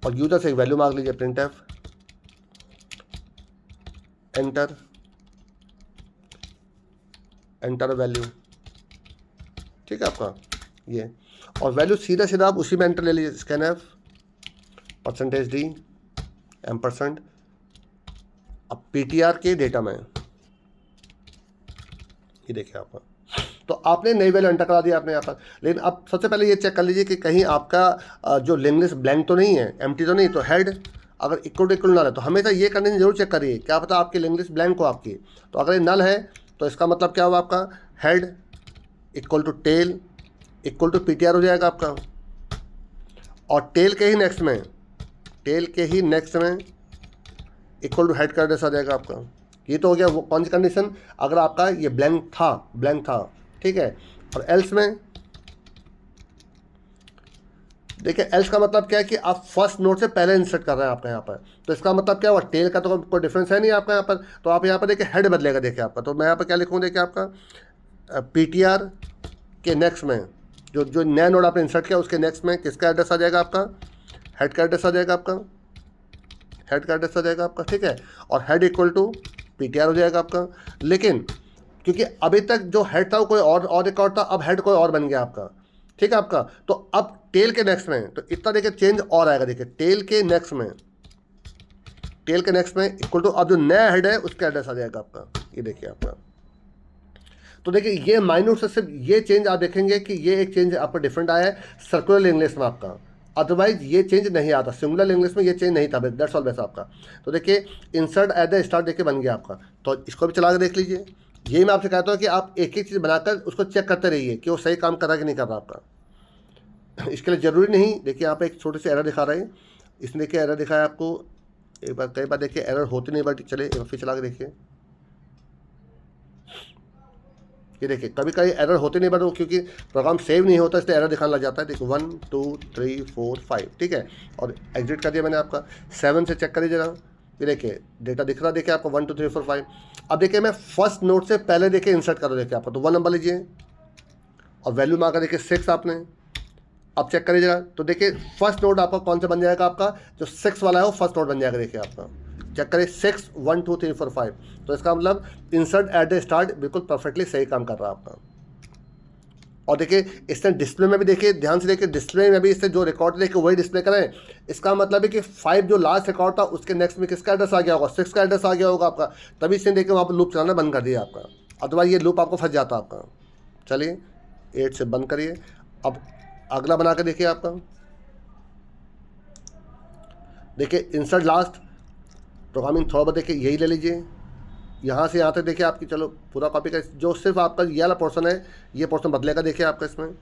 और यूजर से एक वैल्यू मांग लीजिए, printf एंटर वैल्यू, ठीक है आपका ये। और वैल्यू सीधा आप उसी में एंटर ले लीजिए, scanf %d %, अब PTR के डेटा में, ये देखिए आपका। तो आपने नई वैल्यू एंटर करा दिया आपने यहाँ पर। लेकिन अब सबसे पहले ये चेक कर लीजिए कि कहीं आपका जो लिंक लिस्ट ब्लैंक तो नहीं है, एम्प्टी तो नहीं। तो हेड अगर इक्वल ना रहे तो हमेशा ये करने की जरूर चेक करिए, क्या पता आपकी लिंक लिस्ट ब्लैंक हो आपकी। तो अगर ये नल है तो इसका मतलब क्या हुआ, आपका head equal to tail equal to PTR हो जाएगा आपका। और टेल के ही नेक्स्ट में इक्वल टू हेड का एड्रेस आ जाएगा आपका। ये तो हो गया वो कौन सी कंडीशन, अगर आपका ये ब्लैंक था, ठीक है। और एल्स में देखिए, एल्स का मतलब क्या है कि आप फर्स्ट नोट से पहले इंसर्ट कर रहे हैं आपका यहाँ पर। तो इसका मतलब क्या हुआ, टेल का तो कोई डिफरेंस है नहीं आपका यहाँ पर। तो आप यहाँ पर देखिए हेड बदलेगा, देखिए आपका। तो मैं यहाँ पर क्या लिखूँ, देखिए आपका PTR के नेक्स्ट में जो नया नोड आपने इंसर्ट किया उसके नेक्स्ट में किसका एड्रेस आ जाएगा, आपका हेड का एड्रेस आ जाएगा आपका, ठीक है। और हेड इक्वल टू PTR हो जाएगा आपका। लेकिन क्योंकि अभी तक जो हेड था वो कोई और रिकॉर्ड था, अब हेड कोई और बन गया आपका, ठीक है आपका। तो अब टेल के नेक्स्ट में तो इतना देखिए चेंज और आएगा। देखिए टेल के नेक्स्ट में इक्वल टू अब जो नया हेड है उसका एड्रेस आ जाएगा आपका, ये देखिए आपका। तो देखिए ये माइन्यूट से सिर्फ ये चेंज आप देखेंगे कि ये एक चेंज आपका डिफरेंट आया है सर्कुलर लिंक लिस्ट में आपका, अदरवाइज ये चेंज नहीं आता। सिंगुलर लिंक लिस्ट में ये चेंज नहीं था, दैट्स ऑल बेस्ट आपका। तो देखिए इंसर्ट एट द स्टार्ट देखिए बन गया आपका। तो इसको भी चला के देख लीजिए। यही मैं आपसे कहता हूँ कि आप एक चीज़ बनाकर उसको चेक करते रहिए कि वो सही काम कर रहा है कि नहीं कर रहा आपका। इसके लिए ज़रूरी नहीं, देखिए यहाँ पे एक छोटी सी एरर दिखा रहा है, इसने देखिए एरर दिखाया आपको एक बार, कई बार देखिए एरर होती नहीं, बट चले फिर चला के देखिए। ये देखिए कभी कभी एरर होते नहीं, बट वो क्योंकि प्रोग्राम सेव नहीं होता इसलिए एरर दिखाने लग जाता है। देखिए 1 2 3 4 5, ठीक है। और एग्जिट कर दिया मैंने आपका। 7 से चेक करिए जरा, ये देखिए डेटा दिख रहा, देखिए आपको 1 2 3 4 5। अब देखिए मैं फर्स्ट नोट से पहले देखिए इंसर्ट करो, देखिए आपको। तो 1 नंबर लीजिए और वैल्यू में आकर देखिए 6 आपने। अब चेक करिए जरा, तो देखिए फर्स्ट नोट आपका कौन सा बन जाएगा, आपका जो 6 वाला है वो फर्स्ट नोट बन जाएगा। देखिए आपका चेक करें 6 1 2 3 4 5। तो इसका मतलब इंसर्ट एट द स्टार्ट बिल्कुल परफेक्टली सही काम कर रहा है आपका। और देखिए इसने डिस्प्ले में भी देखिए, ध्यान से देखिए डिस्प्ले में भी इससे जो रिकॉर्ड देखिए वही डिस्प्ले करें। इसका मतलब है कि 5 जो लास्ट रिकॉर्ड था उसके नेक्स्ट में किसका एड्रेस आ गया होगा, 6 का एड्रेस आ गया होगा आपका। तभी इसने देखिए वहाँ पर लूप चलाना बंद कर दिया आपका, अदरवाइज ये लूप आपको फंस जाता आपका। चलिए 8 से बंद करिए। अब अगला बना के देखिए आपका, देखिए इंसर्ट लास्ट प्रोग्रामिंग थोड़ा बहुत देखिए यही ले लीजिए, यहाँ से यहाँ तक देखिए आपकी। चलो पूरा कॉपी का जो सिर्फ आपका ये वाला पोर्शन है, ये पोर्शन बदलेगा देखिए आपका इसमें।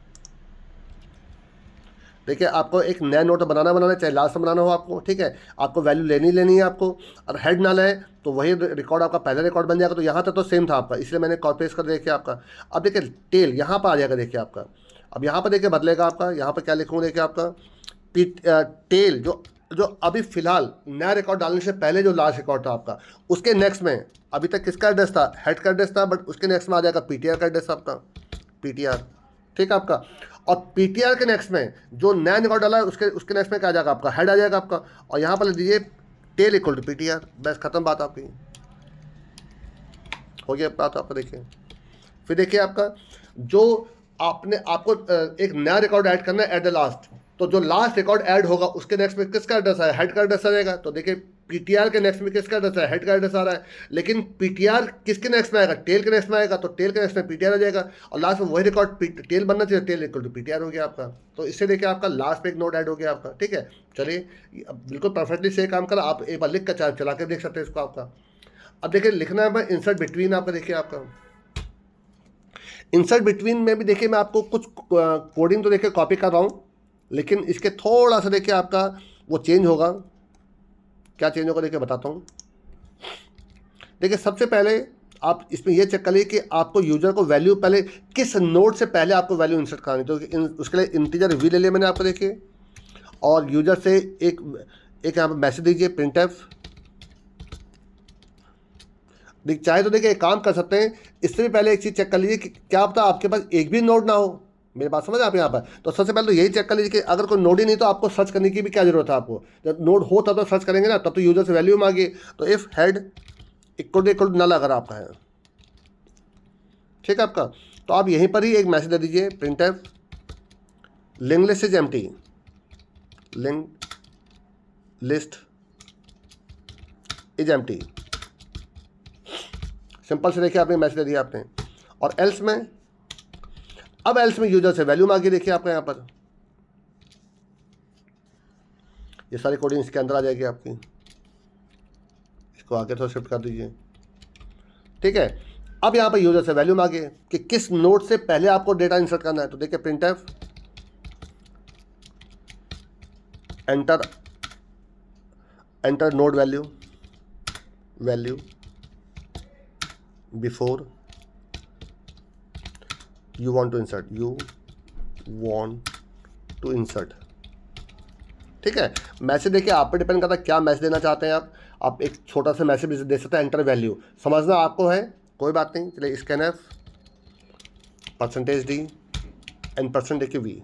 देखिए आपको एक नया नोट बनाना है, चाहे लास्ट में बनाना हो आपको, ठीक है। आपको वैल्यू लेनी है आपको, और हेड नल है तो वही रिकॉर्ड आपका पहला रिकॉर्ड बन जाएगा। तो यहाँ तक तो सेम था आपका, इसलिए मैंने कॉपी पेस्ट कर देखिए आपका। अब देखिए टेल यहाँ पर आ जाएगा, देखिए आपका। अब यहाँ पर देखिए बदलेगा आपका, यहाँ पर क्या लिखूँ देखिए आपका टेल जो जो अभी फिलहाल नया रिकॉर्ड डालने से पहले जो लास्ट रिकॉर्ड था आपका, उसके नेक्स्ट में अभी तक किसका एड्रेस था, हेड का एड्रेस था, बट उसके नेक्स्ट में आ जाएगा पीटीआर का एड्रेस आपका, पीटीआर, ठीक है आपका। और पीटीआर के नेक्स्ट में जो नया रिकॉर्ड डाला है उसके उसके नेक्स्ट में क्या आ जाएगा आपका, हेड आ जाएगा आपका। और यहाँ पर लिख दीजिए टेल इक्वल टू पीटीआर, बस खत्म बात आपकी, हो गया बात आपका। देखिए फिर देखिए आपका जो आपने आपको एक नया रिकॉर्ड ऐड करना है एट द लास्ट, तो जो लास्ट रिकॉर्ड ऐड होगा उसके नेक्स्ट में किसका एड्रेस है, हेड का एड्रेस आ जाएगा। तो देखिए पीटीआर के नेक्स्ट में किसका एड्रेस है, हेड का एड्रेस आ रहा है, लेकिन पीटीआर किसके नेक्स्ट में आएगा, टेल के नेक्स्ट में आएगा, तो टेल के नेक्स्ट में पीटीआर आ जाएगा। और लास्ट में वही रिकॉर्ड टेल बनना चाहिए, टेल इक्वल टू पीटीआर हो गया आपका। तो इससे देखिए आपका लास्ट में एक नोट ऐड हो गया आपका, ठीक है। चलिए बिल्कुल परफेक्टली सही काम करा, आप एक बार लिख कर चला के देख सकते हैं इसको आपका। अब देखिए लिखना है इंसर्ट बिटवीन आपका, देखिए आपका इंसर्ट बिटवीन में भी देखिए मैं आपको कुछ कोडिंग तो देखिए कॉपी कर रहा हूँ, लेकिन इसके थोड़ा सा देखिए आपका वो चेंज होगा। क्या चेंज होगा देखिए बताता हूँ। देखिए सबसे पहले आप इसमें ये चेक कर लीजिए कि आपको यूजर को वैल्यू पहले किस नोड से पहले आपको वैल्यू इंसर्ट करानी, तो उसके लिए इंटीजर वी ले लिया मैंने आपको, देखिए। और यूजर से एक यहाँ पर मैसेज दीजिए प्रिंट एफ। चाहे तो देखिए एक काम कर सकते हैं, इससे भी पहले एक चीज़ चेक कर लीजिए कि क्या पता आपके पास एक भी नोड ना हो। मेरी बात समझ आप यहाँ पर, तो सबसे पहले तो यही चेक कर लीजिए कि अगर कोई नोड ही नहीं तो आपको सर्च करने की भी क्या जरूरत है आपको। जब नोड हो तब तो सर्च करेंगे ना, तब तो यूजर से वैल्यू मांगे। तो if head equal to null अगर आपका है, ठीक है आपका, तो आप यहीं पर ही एक मैसेज दे दीजिए print F link list is empty, link list is empty. Simple से देखिए आपने मैसेज दे दिया आपने। और एल्स में, अब एल्स में यूजर से वैल्यू मांगी, देखिए आपका यहाँ पर ये सारी कोडिंग इसके अंदर आ जाएगी आपकी। इसको आगे थोड़ा शिफ्ट कर दीजिए, ठीक है। अब यहाँ पर यूजर से वैल्यू मांगे कि किस नोड से पहले आपको डेटा इंसर्ट करना है, तो देखिए print F enter node value before you want to insert, ठीक है। मैसेज देखिए आप पे डिपेंड करता है क्या मैसेज देना चाहते हैं आप एक छोटा सा मैसेज दे सकते हैं, एंटर वैल्यू समझना आपको है, कोई बात नहीं। चलिए स्कैन एफ %d एंड % देखिए वी।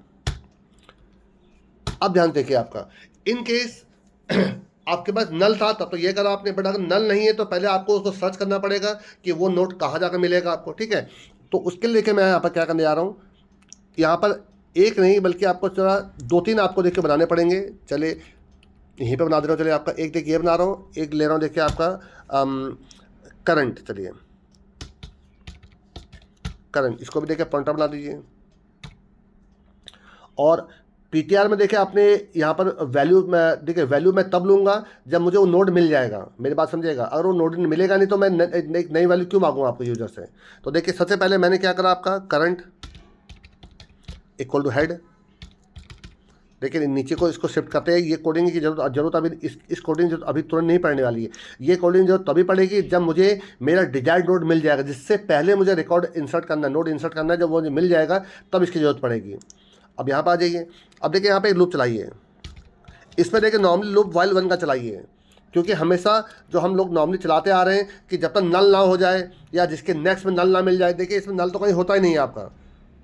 अब ध्यान देखिए आपका इन केस आपके पास नल था तब तो ये करा आपने, बट अगर नल नहीं है तो पहले आपको उसको सर्च करना पड़ेगा कि वो नोट कहाँ जाकर मिलेगा आपको, ठीक है। तो उसके लिए देखिए मैं यहाँ पर क्या करने जा रहा हूँ, यहाँ पर एक नहीं बल्कि आपको थोड़ा 2-3 आपको देखिए बनाने पड़ेंगे। चलिए यहीं पे बना दे रहा हूँ। चलिए आपका एक देखिए ये बना रहा हूँ, एक ले रहा हूँ देखिए आपका करंट। चलिए करंट, इसको भी देखिए पॉइंटर बना दीजिए। और पीटीआर में देखिए आपने यहाँ पर वैल्यू में देखिए वैल्यू मैं तब लूँगा जब मुझे वो नोड मिल जाएगा, मेरी बात समझिएगा। अगर वो नोड मिलेगा नहीं तो मैं एक नई वैल्यू क्यों मांगूँ आपको यूजर से। तो देखिए सबसे पहले मैंने क्या करा, आपका करंट इक्वल टू हेड। देखिए नीचे को इसको शिफ्ट करते हैं। ये कोडिंग की जरूरत अभी इस कोडिंग जरूरत अभी तुरंत नहीं पड़ने वाली है। ये कोडिंग जरूरत तभी पड़ेगी जब मुझे मेरा डिजायर्ड नोड मिल जाएगा, जिससे पहले मुझे रिकॉर्ड इंसर्ट करना है, नोड इंसर्ट करना है। जब वो मुझे मिल जाएगा तब इसकी जरूरत पड़ेगी। अब यहाँ पर आ जाइए। अब देखिए यहाँ पे एक लूप चलाइए। इसमें देखिए नॉर्मली लूप वाइल 1 का चलाइए, क्योंकि हमेशा जो हम लोग नॉर्मली चलाते आ रहे हैं कि जब तक नल ना हो जाए या जिसके नेक्स्ट में नल ना मिल जाए। देखिए इसमें नल तो कहीं होता ही नहीं है आपका,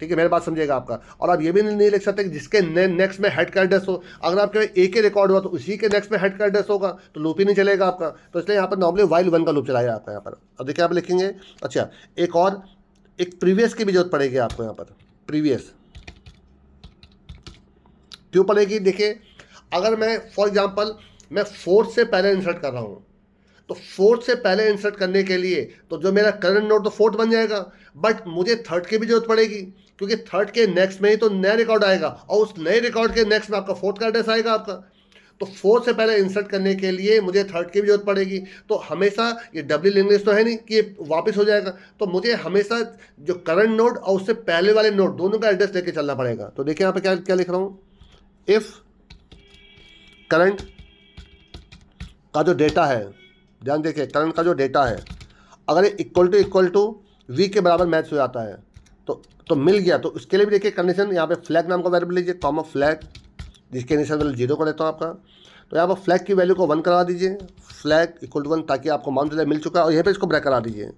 ठीक है, मेरी बात समझिएगा आपका। और आप ये भी नहीं लिख सकते कि जिसके नेक्स्ट में हेड का एड्रेस हो। अगर आपके एक ही रिकॉर्ड हुआ तो उसी के नेक्स्ट में हेड का एड्रेस होगा, तो लूप ही नहीं चलेगा आपका। तो इसलिए यहाँ पर नॉर्मली वाइल 1 का लूप चलाया आपका यहाँ पर। अब देखिए आप लिखेंगे, अच्छा एक प्रीवियस की भी जरूरत पड़ेगी आपको यहाँ पर। प्रीवियस क्यों पड़ेगी, देखिए अगर मैं फॉर एग्जांपल मैं 4th से पहले इंसर्ट कर रहा हूँ, तो 4th से पहले इंसर्ट करने के लिए तो जो मेरा करंट नोड तो 4th बन जाएगा, बट मुझे 3rd की भी जरूरत पड़ेगी, क्योंकि 3rd के नेक्स्ट में ही तो नया रिकॉर्ड आएगा और उस नए रिकॉर्ड के नेक्स्ट में आपका 4th का एड्रेस आएगा आपका। तो 4th से पहले इंसर्ट करने के लिए मुझे 3rd की भी जरूरत पड़ेगी। तो हमेशा ये डब्ल्यू लिंक लिस्ट तो है नहीं कि ये वापस हो जाएगा, तो मुझे हमेशा जो करंट नोड और उससे पहले वाले नोड दोनों का एड्रेस लेके चलना पड़ेगा। तो देखिए यहाँ पे क्या क्या लिख रहा हूँ, इफ़ करंट का जो डेटा है, ध्यान देखिए, करंट का जो डेटा है अगर ये इक्वल टू वी के बराबर मैच हो जाता है तो मिल गया। तो उसके लिए भी देखिए कंडीशन, यहाँ पे फ्लैग नाम का वेरिएबल लीजिए, कॉमा फ्लैग, जिसके इनिशियल वैल्यू 0 कर देता हूँ आपका। तो यहाँ पर फ्लैग की वैल्यू को 1 करा दीजिए, फ्लैग इक्वल टू 1, ताकि आपको मान चले मिल चुका है, और यहाँ पे इसको ब्रेक करा दीजिए।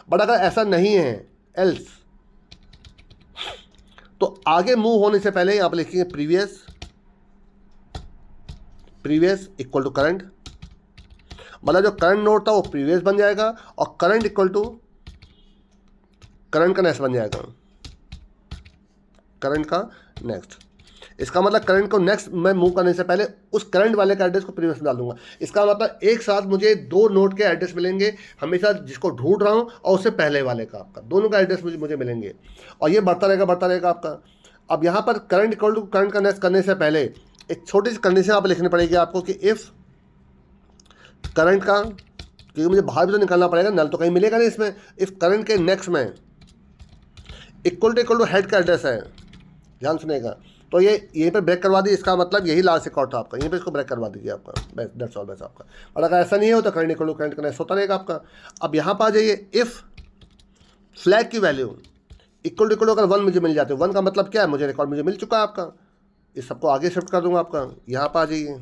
बट अगर ऐसा नहीं है, एल्स, तो आगे मूव होने से पहले यहाँ पर लिखेंगे प्रीवियस इक्वल टू करंट, मतलब जो करंट नोड था वो प्रीवियस बन जाएगा, और करंट इक्वल टू करंट का नेक्स्ट बन जाएगा, करंट का नेक्स्ट। इसका मतलब करंट को नेक्स्ट मैं मूव करने से पहले उस करंट वाले का एड्रेस को प्रीवियस में डाल दूंगा। इसका मतलब एक साथ मुझे 2 नोड के एड्रेस मिलेंगे हमेशा, जिसको ढूंढ रहा हूं, और उससे पहले वाले का, आपका दोनों का एड्रेस मुझे मिलेंगे, और ये बढ़ता रहेगा आपका। अब यहाँ पर करंट इक्वल टू करंट का नेक्स्ट करने से पहले एक छोटी सी कंडीशन आप लिखनी पड़ेगी आपको कि इफ़ करंट का, क्योंकि मुझे बाहर भी तो निकालना पड़ेगा, नल तो कहीं मिलेगा नहीं इसमें। इफ़ करंट के नेक्स्ट में इक्वल टू हेड का एड्रेस है, ध्यान सुनेगा, तो ये यहीं पे ब्रेक करवा दी। इसका मतलब यही लास्ट रिकॉर्ड था आपका, यहीं पे इसको ब्रेक करवा दीजिए आपका, बस दैट्स ऑल बस आपका। और अगर ऐसा नहीं हो तो करंट इक्वल टू करंट का नेक्स्ट होता रहेगा आपका। अब यहाँ पर आ जाइए, इफ़ फ्लैग की वैल्यू इक्वल टू अगर 1 मुझे मिल जाते, 1 का मतलब क्या है, मुझे रिकॉर्ड मुझे मिल चुका है आपका। इस सबको आगे शिफ्ट कर दूंगा आपका, यहाँ पर आ जाइए,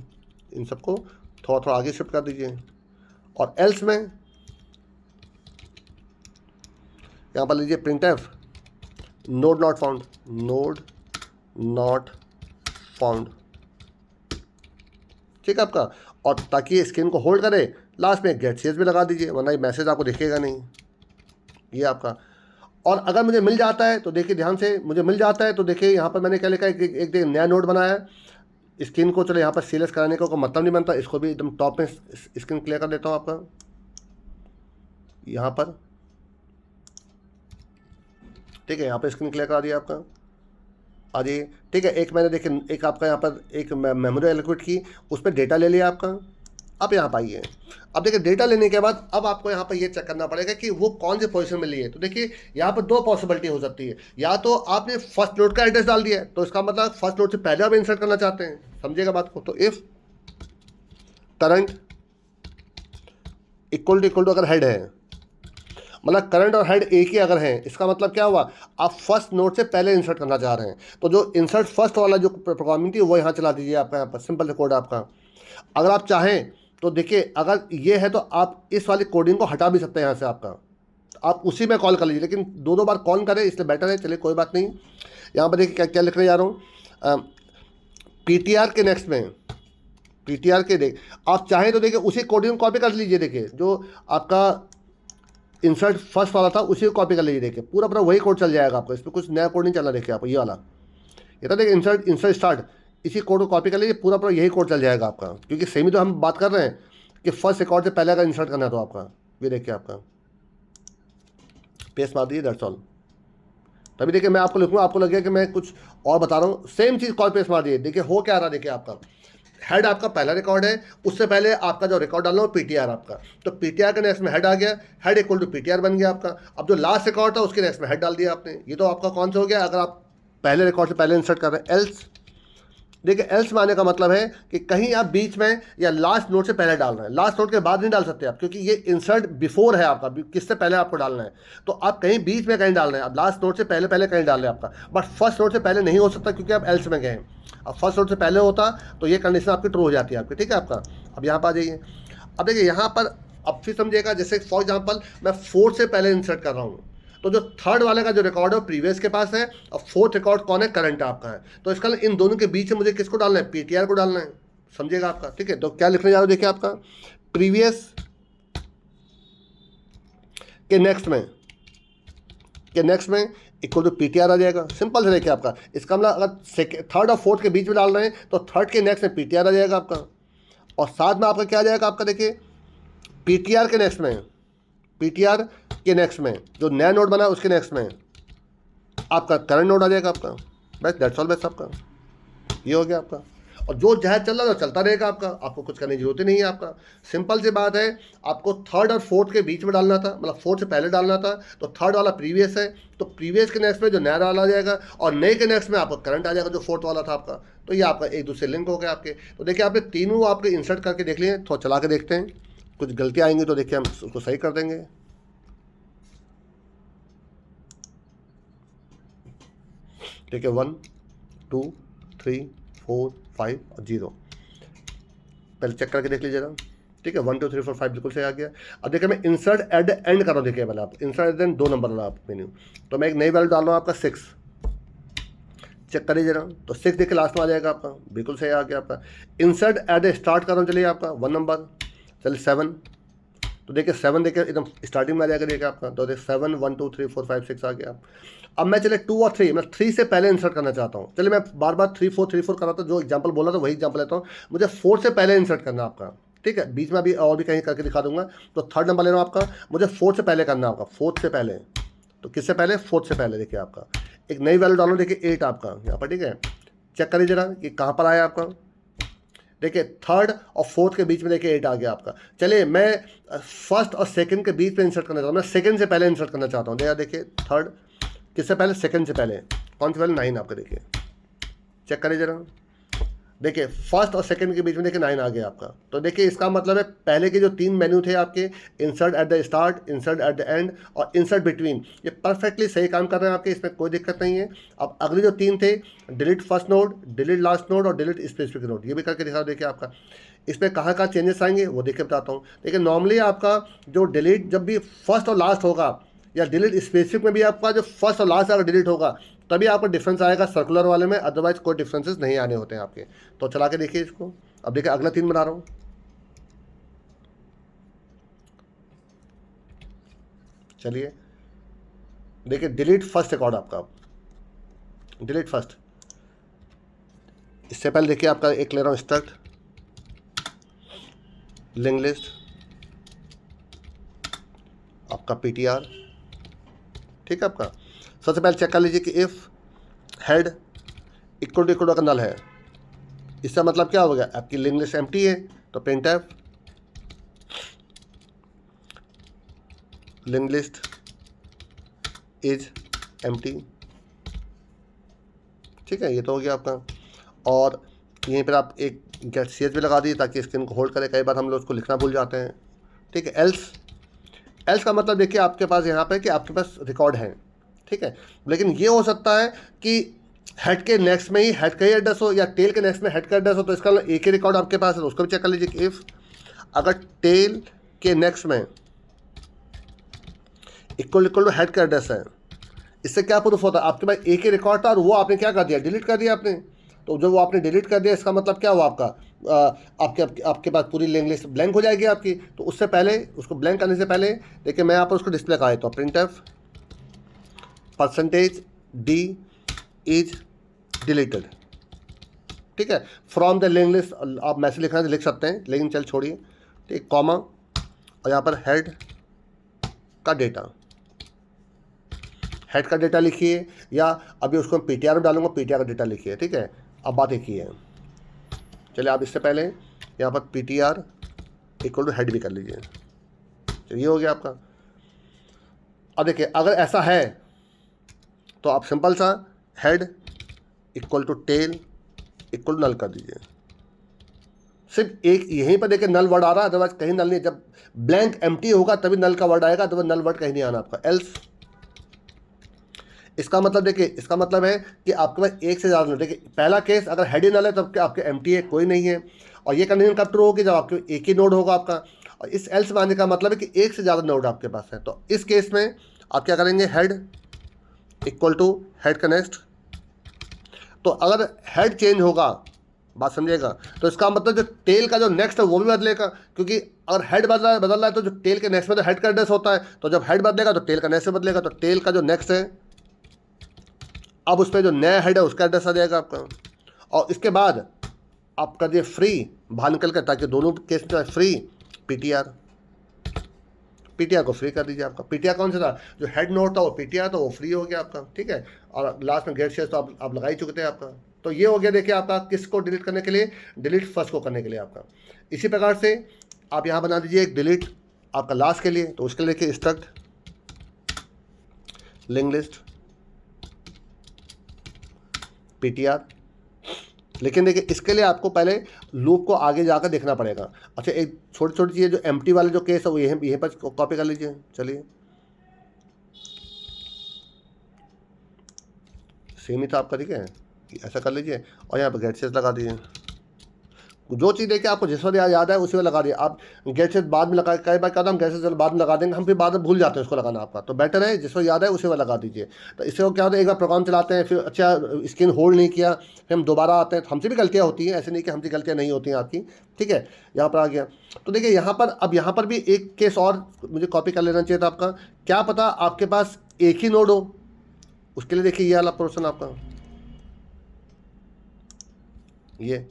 इन सबको थोड़ा आगे शिफ्ट कर दीजिए, और एल्स में यहाँ पर लीजिए printf नोड नॉट फाउंड, ठीक है आपका। और ताकि ये स्क्रीन को होल्ड करे, लास्ट में गेट सीएस भी लगा दीजिए, वरना ये मैसेज आपको दिखेगा नहीं, ये आपका। और अगर मुझे मिल जाता है तो देखिए ध्यान से, मुझे मिल जाता है तो देखिए यहाँ पर मैंने क्या लिखा है, एक नया नोड बनाया है। स्क्रीन को चलो यहाँ पर सीलेक्ट कराने का कोई मतलब नहीं बनता, इसको भी एकदम टॉप में स्क्रीन क्लियर कर देता हूँ आपका, यहाँ पर, ठीक है, यहाँ पर स्क्रीन क्लियर करा दिया आपका। आ जाइए, ठीक है, एक मैंने देखिए, एक आपका यहाँ पर एक मेमोरी एलोकेट की, उस पर डेटा ले लिया आपका। अब यहाँ पर आइए, अब देखिए डेटा लेने के बाद अब आपको यहाँ पर ये चेक करना पड़ेगा कि वो कौन सी पोजीशन में ली है। तो देखिए यहाँ पर 2 पॉसिबिलिटी हो सकती है, या तो आपने फर्स्ट नोड का एड्रेस डाल दिया है, तो इसका मतलब फर्स्ट नोड से पहले आप इंसर्ट करना चाहते हैं, समझिएगा बात को। तो इफ़ करंट इक्वल टू अगर हेड है, मतलब करंट और हेड एक ही अगर हैं, इसका मतलब क्या हुआ, आप फर्स्ट नोड से पहले इंसर्ट करना चाह रहे हैं, तो जो इंसर्ट फर्स्ट वाला जो प्रोग्रामिंग थी वो यहाँ चला दीजिए आपका, यहाँ पर सिंपल कोड आपका। अगर आप चाहें तो देखिए, अगर ये है तो आप इस वाली कोडिंग को हटा भी सकते हैं यहाँ से आपका, आप उसी में कॉल कर लीजिए, लेकिन 2 बार कॉल करें इसलिए बेटर है। चलिए कोई बात नहीं, यहाँ पर देखिए क्या लिखने जा रहा हूँ, PTR के नेक्स्ट में, PTR के देख, आप चाहें तो देखिए उसी कोडिंग को कॉपी कर लीजिए, देखिए जो आपका इंसर्ट फर्स्ट वाला था उसी को कॉपी कर लीजिए, देखिए पूरा वही कोड चल जाएगा आपको, इसमें कुछ नया कोड नहीं चलना। देखिए आपको ये वाला, ये था देखिए इंसर्ट स्टार्ट, इसी कोड को कॉपी कर लीजिए, पूरा यही कोड चल जाएगा आपका, क्योंकि सेम ही तो हम बात कर रहे हैं कि फर्स्ट रिकॉर्ड से पहले अगर इंसर्ट करना है तो आपका, ये देखिए आपका पेस्ट मार दीजिए, दैट्स ऑल। तभी देखिए मैं आपको लिखूँगा, आपको लगेगा कि मैं कुछ और बता रहा हूँ, सेम चीज़ कॉल पेस्ट मार दीजिए। देखिए हो क्या रहा, देखिए आपका हेड आपका पहला रिकॉर्ड है, उससे पहले आपका जो रिकॉर्ड डालना हो PTR आपका, तो PTR के नेक्स्ट में हेड आ गया, हेड इक्वल टू PTR बन गया आपका। अब जो लास्ट रिकॉर्ड था उसके नेक्स्ट में हेड डाल दिया आपने, ये तो आपका कौन सा हो गया, अगर आप पहले रिकॉर्ड से पहले इंसर्ट कर रहे हैं। एल्स, देखिए एल्स में आने का मतलब है कि कहीं आप बीच में या लास्ट नोट से पहले डाल रहे हैं, लास्ट नोट के बाद नहीं डाल सकते आप, क्योंकि ये इंसर्ट बिफोर है आपका, किससे पहले आपको डालना है, तो आप कहीं बीच में कहीं डाल रहे हैं, आप लास्ट नोट से पहले कहीं डाल रहे हैं आपका, बट फर्स्ट नोट से पहले नहीं हो सकता क्योंकि आप एल्स में गए हैं। अब फर्स्ट नोट से पहले होता तो ये कंडीशन आपकी ट्रू हो जाती है आपकी, ठीक है आपका। अब यहाँ पर आ जाइए, अब देखिए यहाँ पर अब फिर समझिएगा, जैसे फॉर एग्जाम्पल मैं 4 से पहले इंसर्ट कर रहा हूँ, तो जो थर्ड वाले का जो रिकॉर्ड है प्रीवियस के पास है, और फोर्थ रिकॉर्ड कौन है, करंट आपका है, तो इसका इन दोनों के बीच में मुझे किसको डालना है, PTR को डालना है, समझिएगा आपका, ठीक है। तो क्या लिखने जा रहा हूँ, देखिए आपका प्रीवियस के नेक्स्ट में इक्वल टू PTR आ जाएगा, सिंपल से। देखिए आपका इसका मतलब अगर थर्ड और फोर्थ के बीच में डाल रहे हैं तो थर्ड के नेक्स्ट में PTR आ जाएगा आपका, और साथ में आपका क्या आ जाएगा आपका, देखिए PTR के नेक्स्ट में जो नया नोड बना है उसके नेक्स्ट में आपका करंट नोड आ जाएगा आपका, बस दैट्स ऑल, बस आपका ये हो गया आपका। और जो जहाँ चल रहा है वो चलता रहेगा आपका, आपको कुछ करने की जरूरत ही नहीं है आपका। सिंपल सी बात है, आपको थर्ड और फोर्थ के बीच में डालना था, मतलब फोर्थ से पहले डालना था, तो थर्ड वाला प्रीवियस है, तो प्रीवियस के नेक्स्ट में जो नया वाला आ जाएगा और नए के नेक्स्ट में आपका करंट आ जाएगा जो फोर्थ वाला था आपका। तो ये आपका एक दूसरे लिंक हो गया आपके। तो देखिए आपने तीनों आपके इंसर्ट करके देख लिए, थोड़ा चला के देखते हैं, कुछ गलतियाँ आएंगी तो देखिए हम उसको सही कर देंगे। ठीक है, 1 2 3 4 5 और 0, पहले चेक करके देख लीजिएगा। ठीक है, 1 2 3 4 5 बिल्कुल सही आ गया। अब देखिए मैं इंसर्ट एट द एंड कर रहा हूँ, देखिए पहले आप insert at the end 2 number वाला आप मेन्यू, तो मैं एक नई वैल्यू डाल रहा हूँ आपका 6, चेक करिए जरा, तो 6 देखिए लास्ट में आ जाएगा आपका, बिल्कुल सही आ गया आपका। इंसर्ट एट द स्टार्ट कर रहा हूँ, चलिए आपका 1 नंबर, चलिए 7, तो देखिए 7 देखिए एकदम स्टार्टिंग में आ जाएगा, देखिए आपका, तो देखिए 7 1 2 3 4 5 6 आ गया। अब मैं चले 2 और 3, मैं 3 से पहले इंसर्ट करना चाहता हूँ। चलिए मैं बार बार 3 4 कर रहा था, जो एग्जांपल बोला था वही एग्जांपल लेता हूँ। मुझे 4 से पहले इंसर्ट करना आपका, ठीक है, बीच में अभी और भी कहीं करके दिखा दूंगा। तो थर्ड नंबर ले रहा हूँ आपका, मुझे 4 से पहले करना आपका, 4 से पहले, तो किससे पहले, 4 से पहले। देखिए आपका एक नई वैल्यू डालो, देखिए 8 आपका यहाँ पर, ठीक है, चेक करिए जरा कि कहाँ पर आया आपका। देखिए थर्ड और फोर्थ के बीच में देखिए 8 आ गया आपका। चलिए मैं फर्स्ट और सेकंड के बीच में इंसर्ट करना चाहता हूँ, मैं सेकंड से पहले इंसर्ट करना चाहता हूँ। देखिए थर्ड किससे पहले, सेकंड से पहले, कौन से पहले, 9 आपका, देखिए चेक करिए जरा, देखिए फर्स्ट और सेकंड के बीच में देखिए 9 आ गया आपका। तो देखिए इसका मतलब है पहले के जो 3 मेन्यू थे आपके, insert at the start, insert at the end और इंसर्ट बिटवीन, ये परफेक्टली सही काम कर रहे हैं आपके, इसमें कोई दिक्कत नहीं है। अब अगले जो 3 थे, delete first node, delete last node और डिलीट स्पेसिफिक नोड, ये भी करके दिखा, देखिए आपका इसमें कहाँ कहाँ चेंजेस आएंगे वो देखिए बताता हूँ। देखिए नॉर्मली आपका जो डिलीट जब भी फर्स्ट और लास्ट होगा, या डिलीट स्पेसिफिक में भी आपका जो फर्स्ट और लास्ट अगर डिलीट होगा तभी आपको डिफरेंस आएगा सर्कुलर वाले में, अदरवाइज कोई डिफरेंसेस नहीं आने होते हैं आपके। तो चला के देखिए इसको। अब देखिए अगला 3 बना रहा हूँ, चलिए देखिए डिलीट फर्स्ट रिकॉर्ड आपका, डिलीट फर्स्ट, इससे पहले देखिए आपका एक ले रहा हूँ स्ट्रक्ट लिंक लिस्ट, आपका पीटीआर, ठीक है आपका। सबसे पहले चेक कर लीजिए कि इफ़ हेड इक्वल टू अगर नल है, इसका मतलब क्या हो गया, आपकी लिंक लिस्ट एम्प्टी है, तो printf link list is empty, ठीक है, ये तो हो गया आपका। और यहीं पर आप एक गेट सीएच भी लगा दीजिए ताकि स्क्रीन को होल्ड करे, कई बार हम लोग उसको लिखना भूल जाते हैं, ठीक है। एल्स, एल्स का मतलब देखिए आपके पास यहाँ पे कि आपके पास रिकॉर्ड है, ठीक है, लेकिन ये हो सकता है कि हेड के नेक्स्ट में ही हेड का ही एड्रेस हो या टेल के नेक्स्ट में हेड का एड्रेस हो, तो इसका एक ही रिकॉर्ड आपके पास है, तो उसको भी चेक कर लीजिए कि इफ़ अगर टेल के नेक्स्ट में इक्वल टू हेड का एड्रेस है, इससे क्या प्रूफ होता है, आपके पास एक ही रिकॉर्ड था और वो आपने क्या कर दिया, डिलीट कर दिया आपने। तो जब वो आपने डिलीट कर दिया इसका मतलब क्या हुआ, आपका आपके पास पूरी लिंक लिस्ट ब्लैंक हो जाएगी आपकी। तो उससे पहले, उसको ब्लैंक करने से पहले देखिए मैं यहाँ पर उसको डिस्प्ले का है, तो प्रिंटफ %d इज डिलीटेड, ठीक है, फ्रॉम द लिंक लिस्ट, आप मैसेज लिखना लिख सकते हैं लेकिन चल छोड़िए, ठीक, कॉमा और यहाँ पर हेड का डेटा, हेड का डेटा लिखिए, या अभी उसको मैं पीटीआर में डालूंगा, पीटीआर का डेटा लिखिए, ठीक है। अब बात एक ही है, चलिए आप इससे पहले यहाँ पर पीटीआर इक्वल टू हेड भी कर लीजिए, चलिए ये हो गया आपका। अब देखिए अगर ऐसा है तो आप सिंपल सा head equal to tail equal to null कर दीजिए, सिर्फ एक यहीं पर देखिए नल वर्ड आ रहा है, अदरवाइज कहीं नल नहीं, जब ब्लैंक एम्प्टी होगा तभी नल का वर्ड आएगा, अदरवाइज नल वर्ड कहीं नहीं आना आपका। एल्स, इसका मतलब देखिए, इसका मतलब है कि आपके पास एक से ज़्यादा नोड, देखिए पहला केस अगर हेड ही नल है तब आपके एम्प्टी है, कोई नहीं है, और ये कंडीशन कब ट्रू होगी, जब आपके एक ही नोड होगा आपका। और इस एल्स में आने का मतलब है कि एक से ज़्यादा नोड आपके पास है, तो इस केस में आप क्या करेंगे, हेड इक्वल टू हेड का नेक्स्ट, तो अगर हेड चेंज होगा, बात समझिएगा, तो इसका मतलब जो टेल का जो नेक्स्ट है वो भी बदलेगा, क्योंकि अगर हेड बदल रहा है तो जो टेल के नेक्स्ट में तो हेड का एड्रेस होता है, तो जब हेड बदलेगा तो टेल का नेक्स्ट बदलेगा, तो टेल का जो नेक्स्ट है अब उस पर जो नया हेड है उसका एड्रेस आ जाएगा आपका। और इसके बाद आप कर दिए फ्री बाहर निकल कर, ताकि दोनों केस में फ्री पीटीआर, पीटीआर को फ्री कर दीजिए आपका। पीटीआर कौन सा था, जो हेड नोड था वो पीटीआर था, वो फ्री हो गया आपका, ठीक है। और लास्ट में गेट शेयर तो आप लगा ही चुके थे आपका। तो ये हो गया देखिए आपका किसको डिलीट करने के लिए, डिलीट फर्स्ट को करने के लिए आपका। इसी प्रकार से आप यहाँ बना दीजिए एक डिलीट आपका लास्ट के लिए। तो उसके लिए देखिए स्ट्रक्ट लिंक लिस्ट पीटीआर। लेकिन देखिए इसके लिए आपको पहले लूप को आगे जाकर देखना पड़ेगा। अच्छा, एक छोटी छोटी चीज़, जो एम्प्टी वाले जो केस है वो यहीं पर कॉपी कर लीजिए। चलिए, सेम ही था आपका, ठीक है, ऐसा कर लीजिए और यहाँ पर गेट सेस लगा दीजिए। जो चीज़ देखिए आपको जिस वक्त याद है उसी में लगा दिए आप। गेट सेस बाद में लगा, कई बार कहता हम गेट सेस बाद में लगा देंगे, हम फिर बाद में भूल जाते हैं उसको लगाना आपका। तो बेटर है जिस वक्त याद है उसी में लगा दीजिए। तो इससे वो क्या होता है, एक बार प्रोग्राम चलाते हैं फिर अच्छा स्क्रीन होल्ड नहीं किया, फिर हम दोबारा आते हैं, तो हमसे भी गलतियाँ होती हैं, ऐसे नहीं कि हमसे गलतियाँ नहीं होती हैं आपकी, ठीक है। यहाँ पर आ गया। तो देखिए यहाँ पर, अब यहाँ पर भी एक केस और मुझे कॉपी कर लेना चाहिए था आपका। क्या पता आपके पास एक ही नोड हो, उसके लिए देखिए ये वाला पोर्शन आपका, ये।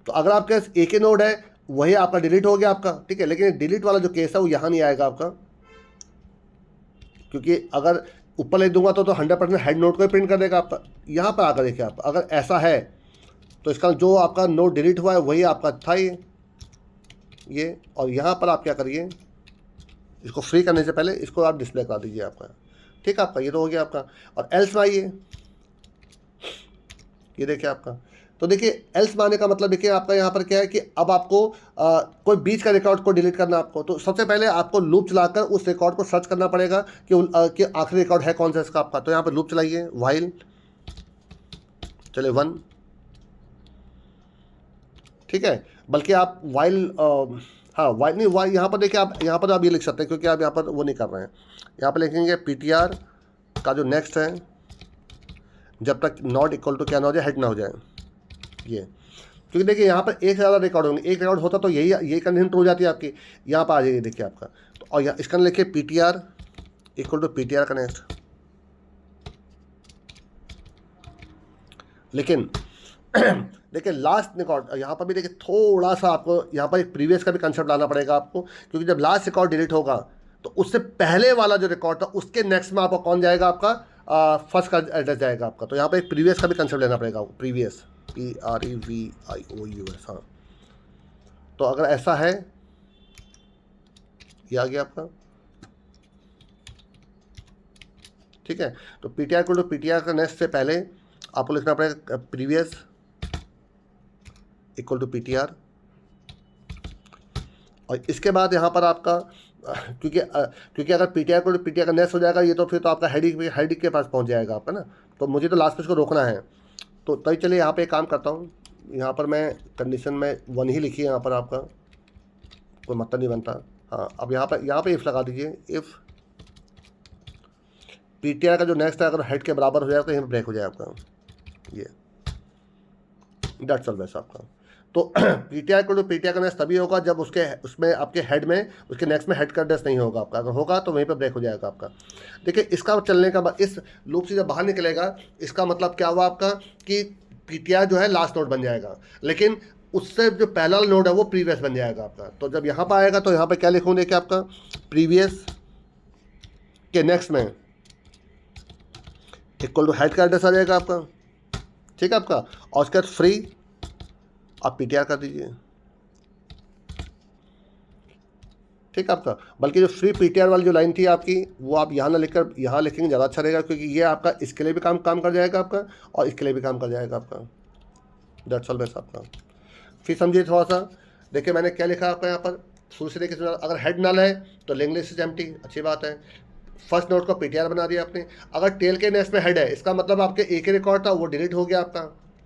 तो अगर आपके पास एक ही नोड है, वही आपका डिलीट हो गया आपका, ठीक है। लेकिन डिलीट वाला जो केस है वो यहाँ नहीं आएगा आपका, क्योंकि अगर ऊपर ले दूंगा तो 100% हेड नोड को ही प्रिंट कर देगा आपका। यहाँ पर आकर देखिए आप, अगर ऐसा है तो इसका जो आपका नोड डिलीट हुआ है वही आपका था ये। और यहाँ पर आप क्या करिए, इसको फ्री करने से पहले इसको आप डिस्प्ले करा दीजिए आपका, ठीक है आपका। ये तो हो गया आपका। और एल्स में आइए, ये देखिए आपका। तो देखिए एल्स में आने का मतलब देखिए आपका यहाँ पर क्या है कि अब आपको कोई बीच का रिकॉर्ड को डिलीट करना आपको, तो सबसे पहले आपको लूप चलाकर उस रिकॉर्ड को सर्च करना पड़ेगा कि आखिरी रिकॉर्ड है कौन सा इसका आपका। तो यहाँ पर लूप चलाइए, वाइल चले 1, ठीक है। बल्कि आप वाइल हाँ वाइल नहीं, वाइल यहाँ पर देखिए आप, यहाँ पर आप ये लिख सकते हैं क्योंकि आप यहाँ पर वो नहीं कर रहे हैं। यहाँ पर लिखेंगे पीटीआर का जो नेक्स्ट है, जब तक नॉट इक्वल टू क्या ना हो जाए, हेड ना हो जाए ये। क्योंकि देखिए यहाँ पर एक से ज़्यादा रिकॉर्ड होंगे, एक रिकॉर्ड होता तो यही कंडीशन ट्रू हो जाती है आपकी। यहाँ पर आ जाइए देखिए आपका। तो और यहाँ इसका लिखिए पीटीआर इक्वल टू पीटीआर का नेक्स्ट। लेकिन देखिए लास्ट रिकॉर्ड यहाँ पर भी देखिए थोड़ा सा आपको यहाँ पर एक प्रीवियस का भी कंसेप्ट लाना पड़ेगा आपको, क्योंकि जब लास्ट रिकॉर्ड डिलीट होगा तो उससे पहले वाला जो रिकॉर्ड था उसके नेक्स्ट में आपका कौन जाएगा, आपका फर्स्ट का एड्रेस जाएगा आपका। तो यहाँ पर एक प्रीवियस का भी कंसेप्ट लेना पड़ेगा आपको, प्रीवियस PREVIOUS। हाँ, तो अगर ऐसा है, ये आ गया आपका, ठीक है। तो पीटीआर को, तो पीटीआर का नेक्स्ट से पहले आपको लिखना पड़ेगा प्रीवियस इक्वल टू पीटीआर। और इसके बाद यहाँ पर आपका क्योंकि अगर पीटीआर को पीटीआर का नेक्स्ट हो जाएगा ये, तो फिर तो आपका हेडिंग के पास पहुँच जाएगा आपका ना। तो मुझे तो लास्ट पे इसको रोकना है। तो तभी चलिए यहाँ पे एक काम करता हूँ, यहाँ पर मैं कंडीशन में 1 ही लिखी है, यहाँ पर आपका कोई मतलब नहीं बनता। हाँ, अब यहाँ पे इफ़ लगा दीजिए, इफ़ पीटीआर का जो नेक्स्ट है अगर हेड के बराबर हो जाएगा तो यहाँ ब्रेक हो जाए आपका, ये डेट्स ऑल वैसा आपका। तो पीटीआर को, तो पीटीआर का नेक्स्ट तभी होगा जब उसमें आपके हेड में, उसके नेक्स्ट में हेड का एड्रेस नहीं होगा आपका। अगर होगा तो वहीं पर ब्रेक हो जाएगा आपका। देखिए इसका चलने का बाद, इस लूप से जब बाहर निकलेगा, इसका मतलब क्या हुआ आपका कि पीटीआर जो है लास्ट नोड बन जाएगा, लेकिन उससे जो पहला नोड है वो प्रीवियस बन जाएगा आपका। तो जब यहाँ पर आएगा तो यहाँ पर क्या लिखूँ कि आपका प्रीवियस के नेक्स्ट में इक्वल टू हेड का एड्रेस आ जाएगा आपका, ठीक है आपका। और उसके बाद फ्री आप पीटीआर कर दीजिए, ठीक है आपका। बल्कि जो फ्री पीटीआर वाली जो लाइन थी आपकी, वो आप यहाँ ना लिखकर यहाँ लिखेंगे ज़्यादा अच्छा रहेगा, क्योंकि ये आपका इसके लिए भी काम कर जाएगा आपका और इसके लिए भी काम कर जाएगा आपका। दैट्स ऑल बेस्ट आपका। फिर समझिए थोड़ा सा, देखिए मैंने क्या लिखा आपका यहाँ पर शुरू से देखिए, अगर हेड नल है तो लिंक लिस्ट इज एम्प्टी, अच्छी बात है। फर्स्ट नोड को पीटीआर बना दिया आपने। अगर टेल के नेक्स्ट में हेड है, इसका मतलब आपके एक ही रिकॉर्ड था वो डिलीट हो गया आपका,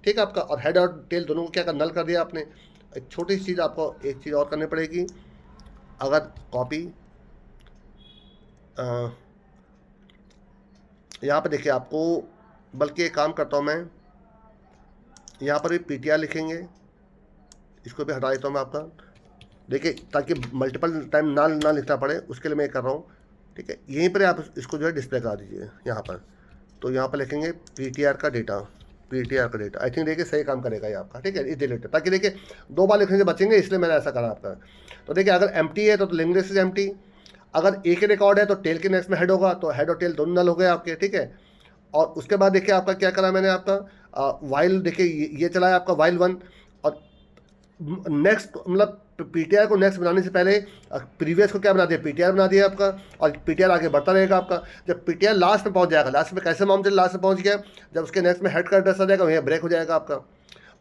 ठीक है आपका। और हेड और टेल दोनों को क्या नल कर दिया आपने। एक छोटी सी चीज़ आपको एक चीज़ और करनी पड़ेगी, अगर कॉपी यहाँ पे देखिए आपको, बल्कि एक काम करता हूँ मैं, यहाँ पर भी पीटीआर लिखेंगे, इसको भी हटा देता हूँ मैं आपका, देखिए ताकि मल्टीपल टाइम ना लिखना पड़े, उसके लिए मैं कर रहा हूँ, ठीक है। यहीं पर आप इसको जो है डिस्प्ले करा दीजिए यहाँ पर। तो यहाँ पर लिखेंगे पीटीआर का डेटा, आई थिंक देखिए सही काम करेगा ये आपका, ठीक है। इस डिलीट, ताकि देखिए 2 बार लिखने से बचेंगे, इसलिए मैंने ऐसा करा आपका। तो देखिए अगर एम्प्टी है तो लिंक लिस्ट इज एम्प्टी, अगर एक ही रिकॉर्ड है तो टेल के नेक्स्ट में हेड होगा, तो हेड और टेल दोनों नल हो गए आपके, ठीक है। और उसके बाद देखिए आपका क्या करा मैंने, आपका वाइल देखिए ये चला है आपका वाइल 1, और नेक्स्ट मतलब पीटीआर को नेक्स्ट बनाने से पहले प्रीवियस को क्या बना दिया, पीटीआर बना दिया आपका, और पीटीआर आगे बढ़ता रहेगा आपका। जब पीटीआर लास्ट में पहुंच जाएगा, लास्ट में कैसे मालूम चले लास्ट में पहुंच गया, जब उसके नेक्स्ट में हेड का एड्रेस आ जाएगा वहीं ब्रेक हो जाएगा आपका।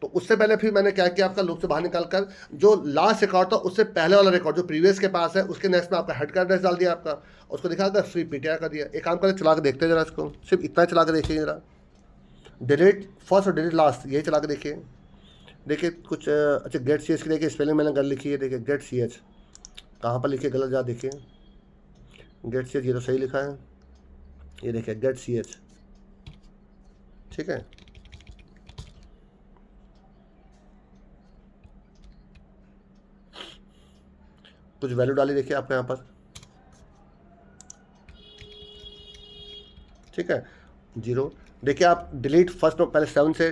तो उससे पहले फिर मैंने क्या किया, आपका लूप से बाहर निकाल कर जो लास्ट रिकॉर्ड था उससे पहले वाला रिकॉर्ड जो प्रीवियस के पास है उसके नेक्स्ट में आपका हेड का एड्रेस डाल दिया आपका, उसको दिखा कर फ्री पीटीआर कर दिया। एक काम करें, चला के देखते हैं जरा इसको, सिर्फ इतना चला के देखिए जरा, डिलीट फर्स्ट और डिलीट लास्ट, यही चला के देखिए। देखिए कुछ अच्छा गेट सी एच की देखिए स्पेलिंग मैंने गलत लिखी है, देखिए गेट सी एच कहाँ पर लिखिए गलत, जा देखिए गेट सी एच, ये तो सही लिखा है, ये देखिए गेट सी एच, ठीक है। कुछ वैल्यू डाली देखिए आपको यहाँ पर, ठीक है 0। देखिए आप डिलीट फर्स्ट नोट, पहले 7 से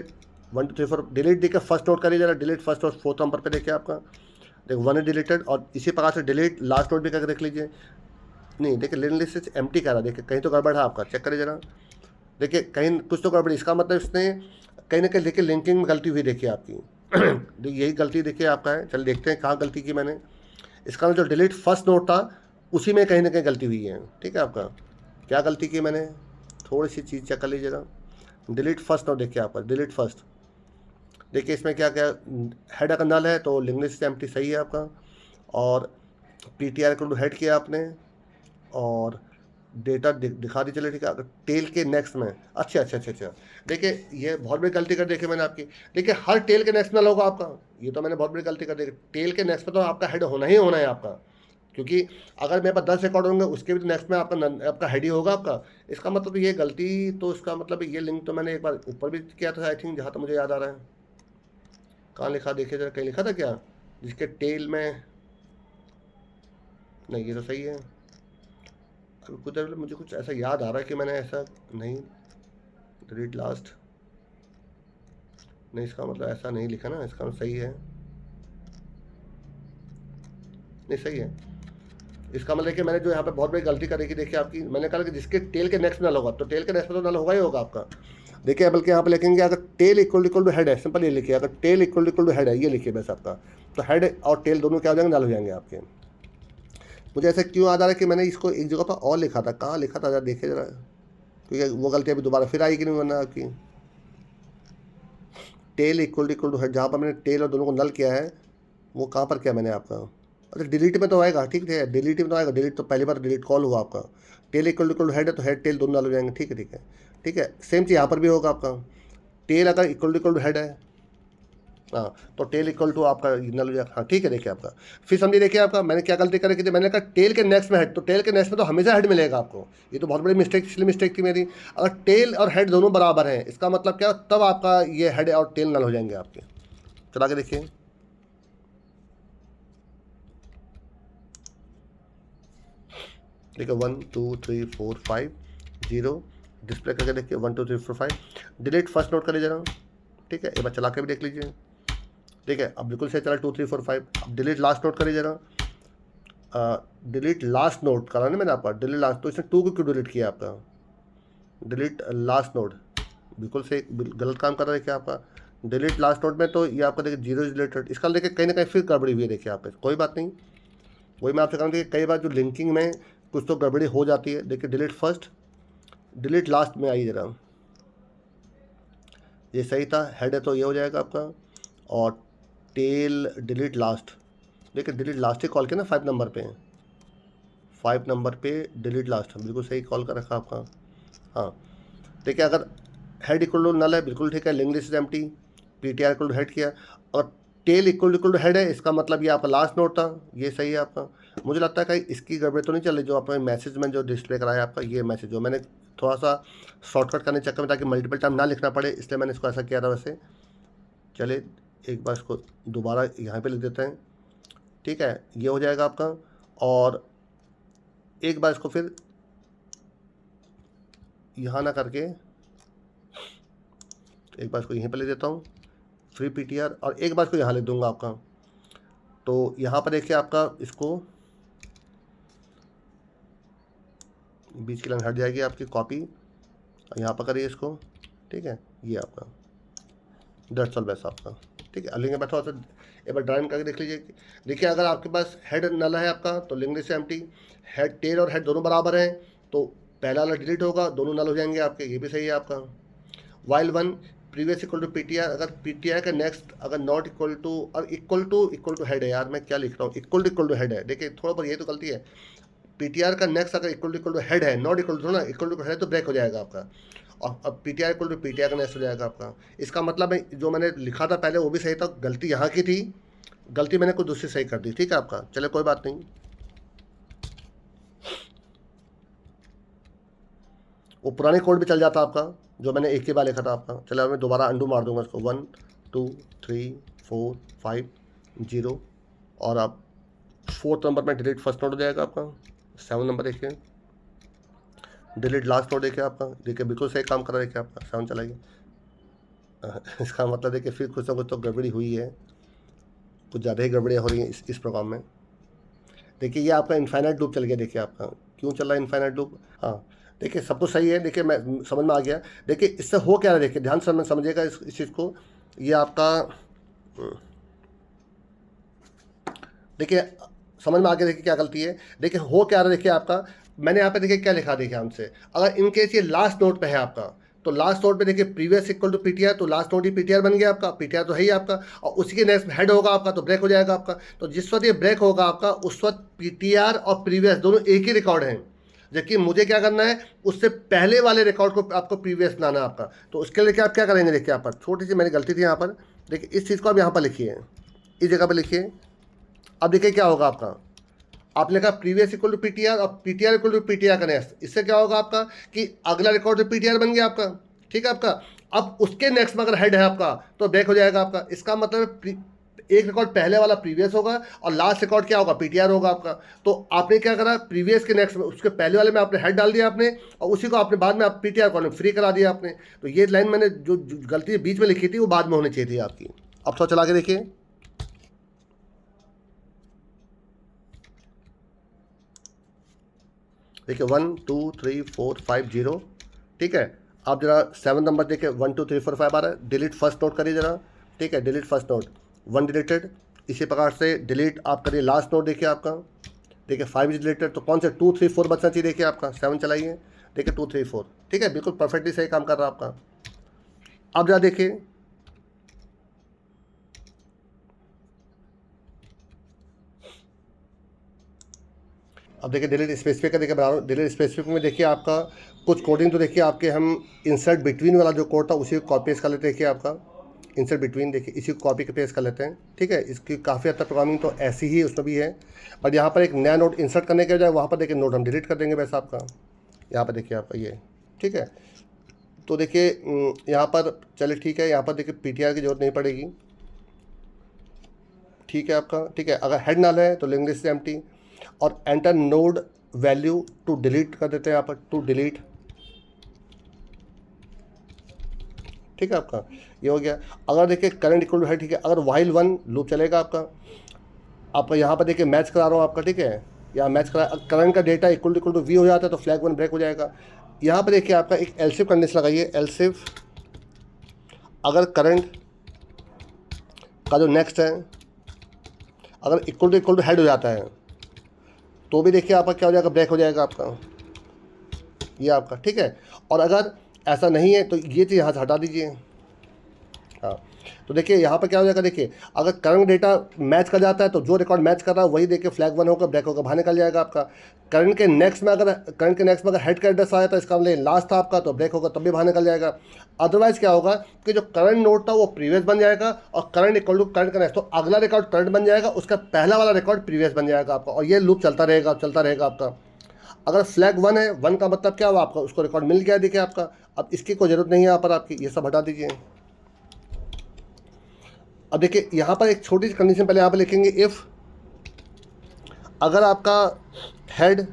1 2 3 4 डिलीट देखिए फर्स्ट नोट करिए जरा, डिलीट फर्स्ट और 4th नंबर पे देखिए आपका, देखो 1 है डिलीटेड, और इसी प्रकार से डिलीट लास्ट नोट भी करके देख लीजिए। नहीं देखिए लिंक लिस्ट से एम्प्टी कह रहा है, देखिए कहीं तो गड़बड़ है आपका, चेक करिए जरा, देखिए कहीं कुछ तो गड़बड़, इसका मतलब इसने कहीं ना कहीं देखिए लिंकिंग में गलती हुई देखिए आपकी देखिए यही गलती देखिए आपका है। चल देखते हैं कहाँ गलती की मैंने, इसका जो डिलीट फर्स्ट नोट था उसी में कहीं ना कहीं गलती हुई है, ठीक है। आपका क्या गलती की मैंने, थोड़ी सी चीज़ चेक कर लीजिएगा। डिलीट फर्स्ट नोट देखिए आपका, डिलीट फर्स्ट देखिए इसमें क्या क्या हेड अगर नल है तो लिंक लिस्ट एम्प्टी सही है आपका, और पीटीआर को हेड किया आपने, और डेटा दिखा दी चले, ठीक है। अगर टेल के नेक्स्ट में अच्छा, देखिए ये बहुत बड़ी गलती कर देखिए मैंने आपकी, देखिए हर टेल के नेक्स्ट में नल होगा आपका, ये तो मैंने बहुत बड़ी गलती कर दी। टेल के नेक्स्ट में तो आपका हेड होना ही होना है आपका, क्योंकि अगर मेरे पास 10 रिकॉर्ड होंगे उसके भी तो नेक्स्ट में आपका हेड ही होगा आपका। इसका मतलब ये गलती, तो इसका मतलब ये लिंक तो मैंने एक बार ऊपर भी किया था आई थिंक, जहाँ तक मुझे याद आ रहा है। कहाँ लिखा देखिए जरा, कहीं लिखा था क्या, जिसके टेल में, नहीं ये तो सही है। अभी कुछ देर मुझे कुछ ऐसा याद आ रहा है कि मैंने ऐसा नहीं, डिलीट लास्ट, नहीं इसका मतलब ऐसा नहीं लिखा ना, इसका मतलब सही है, नहीं सही है। इसका मतलब कि मैंने जो यहाँ पे बहुत बड़ी गलती करी कि देखिए आपकी, मैंने कहा कि जिसके टेल के नेक्स्ट में नल होगा तो टेल के नेक्स्ट में तो नल होगा ही होगा आपका। देखिए बल्कि यहाँ पे लिखेंगे अगर टेल इक्वल टू हेड है, सिंपल ये लिखिए, अगर टेल इक्वल टू हेड है ये लिखिए बस आपका, तो हेड और टेल दोनों क्या हो जाएंगे, नल हो जाएंगे आपके। मुझे ऐसा क्यों याद आ रहा है कि मैंने इसको एक जगह पर और लिखा था, कहाँ लिखा था जरा देखिए जरा, क्योंकि वो गलती अभी दोबारा फिर आएगी नहीं वरना आपकी। टेल इक्वल टू हेड, जहाँ पर मैंने टेल और दोनों को नल किया है वो कहाँ पर किया मैंने आपका, अच्छा डिलीट में तो आएगा, ठीक है डिलीट में तो आएगा, डिलीट तो पहली बार डिलीट कॉल हुआ आपका। टेल इक्वल टू हेड है तो हेड टेल दोनों नल हो जाएंगे, ठीक है ठीक है। सेम चीज़ यहाँ पर भी होगा आपका, टेल अगर इक्वल टू हेड है, हाँ तो टेल इक्वल टू आपका नल हो जाएगा, हाँ ठीक है। देखिए आपका फिर समझिए, देखिए आपका मैंने क्या गलती करी कि मैंने कहा टेल के नेक्स्ट में हेड, तो टेल के नेक्स्ट में तो हमेशा हेड मिलेगा आपको, ये तो बहुत बड़ी मिस्टेक, इसलिए मिस्टेक थी मेरी। अगर टेल और हेड दोनों बराबर हैं इसका मतलब क्या, तब आपका ये हेड और टेल नल हो जाएंगे आपके। चला के देखिए, देखिए 1 2 3 4 5 0 डिस्प्ले करके देखिए 1 2 3 4 5, डिलीट फर्स्ट नोट करिए जरा, ठीक है। एक बार चला के भी देख लीजिए, ठीक है अब बिल्कुल सही चला 2 3 4 5। अब डिलीट लास्ट नोट करिए जरा, डिलीट लास्ट नोट करा ना मैंने आपका, डिलीट लास्ट, तो इसने 2 को क्यों डिलीट किया आपका, डिलीट लास्ट नोट बिल्कुल से गलत काम कर रहा है देखिए आपका। डिलीट लास्ट नोट में तो ये आपका देखिए 0 इज डिलीटेड, इसका देखिए कहीं ना कहीं फिर गड़बड़ी हुई है देखिए आप, कोई बात नहीं, वही मैं आपसे कहूँ देखिए कई बार जो लिंकिंग में कुछ तो गड़बड़ी हो जाती है। देखिए डिलीट फर्स्ट डिलीट लास्ट में आइए जरा, ये सही था, हेड है तो ये हो जाएगा आपका, और टेल डिलीट लास्ट, देखिए डिलीट लास्ट ही कॉल किया ना 5 नंबर पे, 5 नंबर पे डिलीट लास्ट बिल्कुल सही कॉल कर रखा आपका। हाँ देखिए अगर हेड इक्वल टू नल है बिल्कुल ठीक है, link list empty, PTR equal to head किया, और टेल इक्वल टू हेड है, इसका मतलब ये आपका लास्ट नोट था, ये सही है आपका। मुझे लगता है कहीं इसकी गड़बड़ी तो नहीं चल रही, जो आपने मैसेज में जो डिस्प्ले कराया आपका ये मैसेज, जो मैंने थोड़ा सा शॉर्टकट करने के चक्कर में ताकि मल्टीपल टाइम ना लिखना पड़े इसलिए मैंने इसको ऐसा किया था। वैसे चले एक बार इसको दोबारा यहाँ पे लिख देते हैं, ठीक है ये हो जाएगा आपका। और एक बार इसको फिर यहाँ ना करके एक बार इसको यहीं पर ले देता हूँ फ्री पीटीआर, और एक बार इसको यहाँ लिख दूंगा आपका। तो यहाँ पर देखिए आपका इसको बीच की लाइन हट जाएगी आपकी, कॉपी, यहाँ पर करिए इसको, ठीक है, ये आपका दैट्स ऑल बेस्ट आपका, ठीक है। लिंक में थोड़ा सा एक बार ड्राइंग करके देख लीजिए। देखिए अगर आपके पास हेड नल है आपका तो link list empty, head tail और हेड दोनों बराबर हैं तो पहला वाला डिलीट होगा, दोनों नल हो जाएंगे आपके, ये भी सही है आपका। While one previous equal to PTR, अगर पीटीआर का नेक्स्ट अगर नॉट इक्वल टू और इक्वल टू हेड है, यार मैं क्या लिख रहा हूँ, इक्वल टू हेड है, देखिए थोड़ा पर ये तो गलती है। पीटीआर का नेक्स्ट अगर इक्वल टू हेड है, नॉट इक्वल टू ना, इक्वल टू हेड है तो ब्रेक हो जाएगा आपका। और अब पीटीआर इक्वल टू पीटीआर का नेक्स्ट हो जाएगा आपका। इसका मतलब है जो मैंने लिखा था पहले वो भी सही था, गलती यहाँ की थी, गलती मैंने कुछ दूसरी सही कर दी, ठीक है आपका। चले कोई बात नहीं, वो पुराने कोड भी चल जाता आपका जो मैंने एक ही बार लिखा था आपका। चलो अब मैं दोबारा अंडू मार दूंगा इसको, 1 2 3 4 5 0 और अब 4th नंबर में डिलीट फर्स्ट नोट हो जाएगा आपका। 7 नंबर देखिए, डिलीट लास्ट नोट देखिए आपका, देखिए बिल्कुल सही काम कर रहा है, देखिए आपका 7 चलाइए। इसका मतलब देखिए फिर कुछ ना कुछ तो गड़बड़ी हुई है, कुछ ज़्यादा ही गड़बड़ियाँ हो रही हैं इस प्रोग्राम में। देखिए ये आपका इनफाइनाइट लूप चल गया, देखिए आपका क्यों चल रहा है इनफाइनाइट लूप। हाँ देखिए सब कुछ सही है, देखिए मैं समझ में आ गया। देखिए इससे हो क्या रहा है, देखिए ध्यान से समझिएगा इस चीज़ को। ये आपका देखिए समझ में आ गया, देखिए क्या गलती है, देखिए हो क्या रहा है। देखिए आपका मैंने यहाँ पे देखिए क्या लिखा, देखिए हमसे अगर इनकेस ये लास्ट नोट पे है आपका तो लास्ट नोट पे देखिए प्रीवियस इक्वल टू पीटीआर, तो लास्ट नोट ही पीटीआर बन गया आपका, पीटीआर तो है ही आपका, और उसी के नेक्स्ट हेड होगा आपका तो ब्रेक हो जाएगा आपका। तो जिस वक्त ये ब्रेक होगा आपका उस वक्त पीटीआर और प्रीवियस दोनों एक ही रिकॉर्ड हैं, जबकि मुझे क्या करना है उससे पहले वाले रिकॉर्ड को आपको प्रीवियस बनाना है आपका। तो उसके लिए क्या आप क्या करेंगे, देखिए यहाँ पर छोटी सी मेरी गलती थी यहाँ पर, देखिए इस चीज़ को आप यहाँ पर लिखिए, इस जगह पर लिखिए। अब देखिए क्या होगा आपका, आपने कहा प्रीवियस इक्वल टू पीटीआर और पीटीआर इक्वल टू पीटीआर का नेक्स्ट, इससे क्या होगा आपका कि अगला रिकॉर्ड तो पीटीआर बन गया आपका, ठीक है आपका। अब उसके नेक्स्ट में अगर हेड है आपका तो ब्रेक हो जाएगा आपका। इसका मतलब एक रिकॉर्ड पहले वाला प्रीवियस होगा और लास्ट रिकॉर्ड क्या होगा, पीटीआर होगा आपका। तो आपने क्या करा, प्रीवियस के नेक्स्ट में उसके पहले वाले में आपने हेड डाल दिया आपने, और उसी को आपने बाद में आप पीटीआर कॉलम फ्री करा दिया आपने। तो ये लाइन मैंने जो गलती बीच में लिखी थी वो बाद में होनी चाहिए थी आपकी। अब थोड़ा चला के देखिए, देखिए 1 2 3 4 5 0, ठीक है। आप जरा 7 नंबर देखिए 1 2 3 4 5 आ रहा है, डिलीट फर्स्ट नोट करिए जरा, ठीक है, डिलीट फर्स्ट नोट 1 डिलीटेड। इसी प्रकार से डिलीट आप करिए लास्ट नोट, देखिए आपका देखिए 5 इज डिलीटेड, तो कौन से 2 3 4 बचना चाहिए, देखिए आपका 7 चलाइए, देखिए 2 3 4, ठीक है, बिल्कुल परफेक्टली सही काम कर रहा है आपका। अब जरा देखिए अब देखिए डिलीट स्पेसिफिक का देखिए बना, डिलीट स्पेसिफिक में देखिए आपका कुछ कोडिंग तो देखिए आपके हम इंसर्ट बिटवीन वाला जो कोड था उसी को कॉपी पेस्ट कर लेते हैं, देखिए आपका इंसर्ट बिटवीन, देखिए इसी को कॉपी पेस्ट कर लेते हैं, ठीक है। इसकी काफ़ी हद तक प्रोग्रामिंग तो ऐसी ही उसमें भी है, बट यहाँ पर एक नया नोट इंसर्ट करने के बजाय वहाँ पर देखिए नोट हम डिलीट कर देंगे वैसा आपका, यहाँ पर देखिए आपका ये, ठीक है। तो देखिए यहाँ पर चलिए ठीक है, यहाँ पर देखिए पीटीआर की जरूरत नहीं पड़ेगी, ठीक है आपका, ठीक है। अगर हेड नल है तो लिंक लिस्ट एम्प्टी और enter node value to delete कर देते हैं यहाँ पर, टू डिलीट, ठीक है आपका, ये हो गया। अगर देखिए करंट इक्वल टू है, ठीक है, अगर वाइल 1 लूप चलेगा आपका यहाँ पर देखिए मैच करा रहा हूँ आपका, ठीक है, यहाँ मैच करा, करंट का डेटा इक्वल टू वी हो जाता है तो फ्लैग 1 ब्रेक हो जाएगा। यहाँ पर देखिए आपका एक एल्सिफ कंडीशन लगाइए, एल्सिफ अगर करंट का जो नेक्स्ट है अगर इक्वल टू हेड हो जाता है तो भी देखिए आपका क्या हो जाएगा, ब्रेक हो जाएगा आपका, ये आपका, ठीक है। और अगर ऐसा नहीं है तो ये चीज़ यहाँ से हटा दीजिए, हाँ। तो देखिए यहाँ पर क्या हो जाएगा, देखिए अगर करंट डेटा मैच कर जाता है तो जो रिकॉर्ड मैच कर रहा है वही देखिए फ्लैग 1 होकर ब्रेक होकर बाहर निकल जाएगा आपका। करंट के नेक्स्ट में अगर हेड का एड्रेस आया तो इसका मतलब लास्ट था आपका तो ब्रेक होगा तब भी बाहर निकल जाएगा। अदरवाइज क्या होगा कि जो करंट नोट था वो प्रीवियस बन जाएगा और करंट इक्वल टू करंट का नेक्स्ट, तो अगला रिकॉर्ड करंट बन जाएगा, उसका पहला वाला रिकॉर्ड प्रीवियस बन जाएगा आपका, और ये लूप चलता रहेगा आपका। अगर फ्लैग 1 है, 1 का मतलब क्या हुआ आपका, उसको रिकॉर्ड मिल गया देखिए आपका। अब इसकी कोई ज़रूरत नहीं है यहाँ पर आपकी, ये सब हटा दीजिए। अब देखिए यहाँ पर एक छोटी सी कंडीशन पहले यहाँ पर लिखेंगे, इफ़ अगर आपका हेड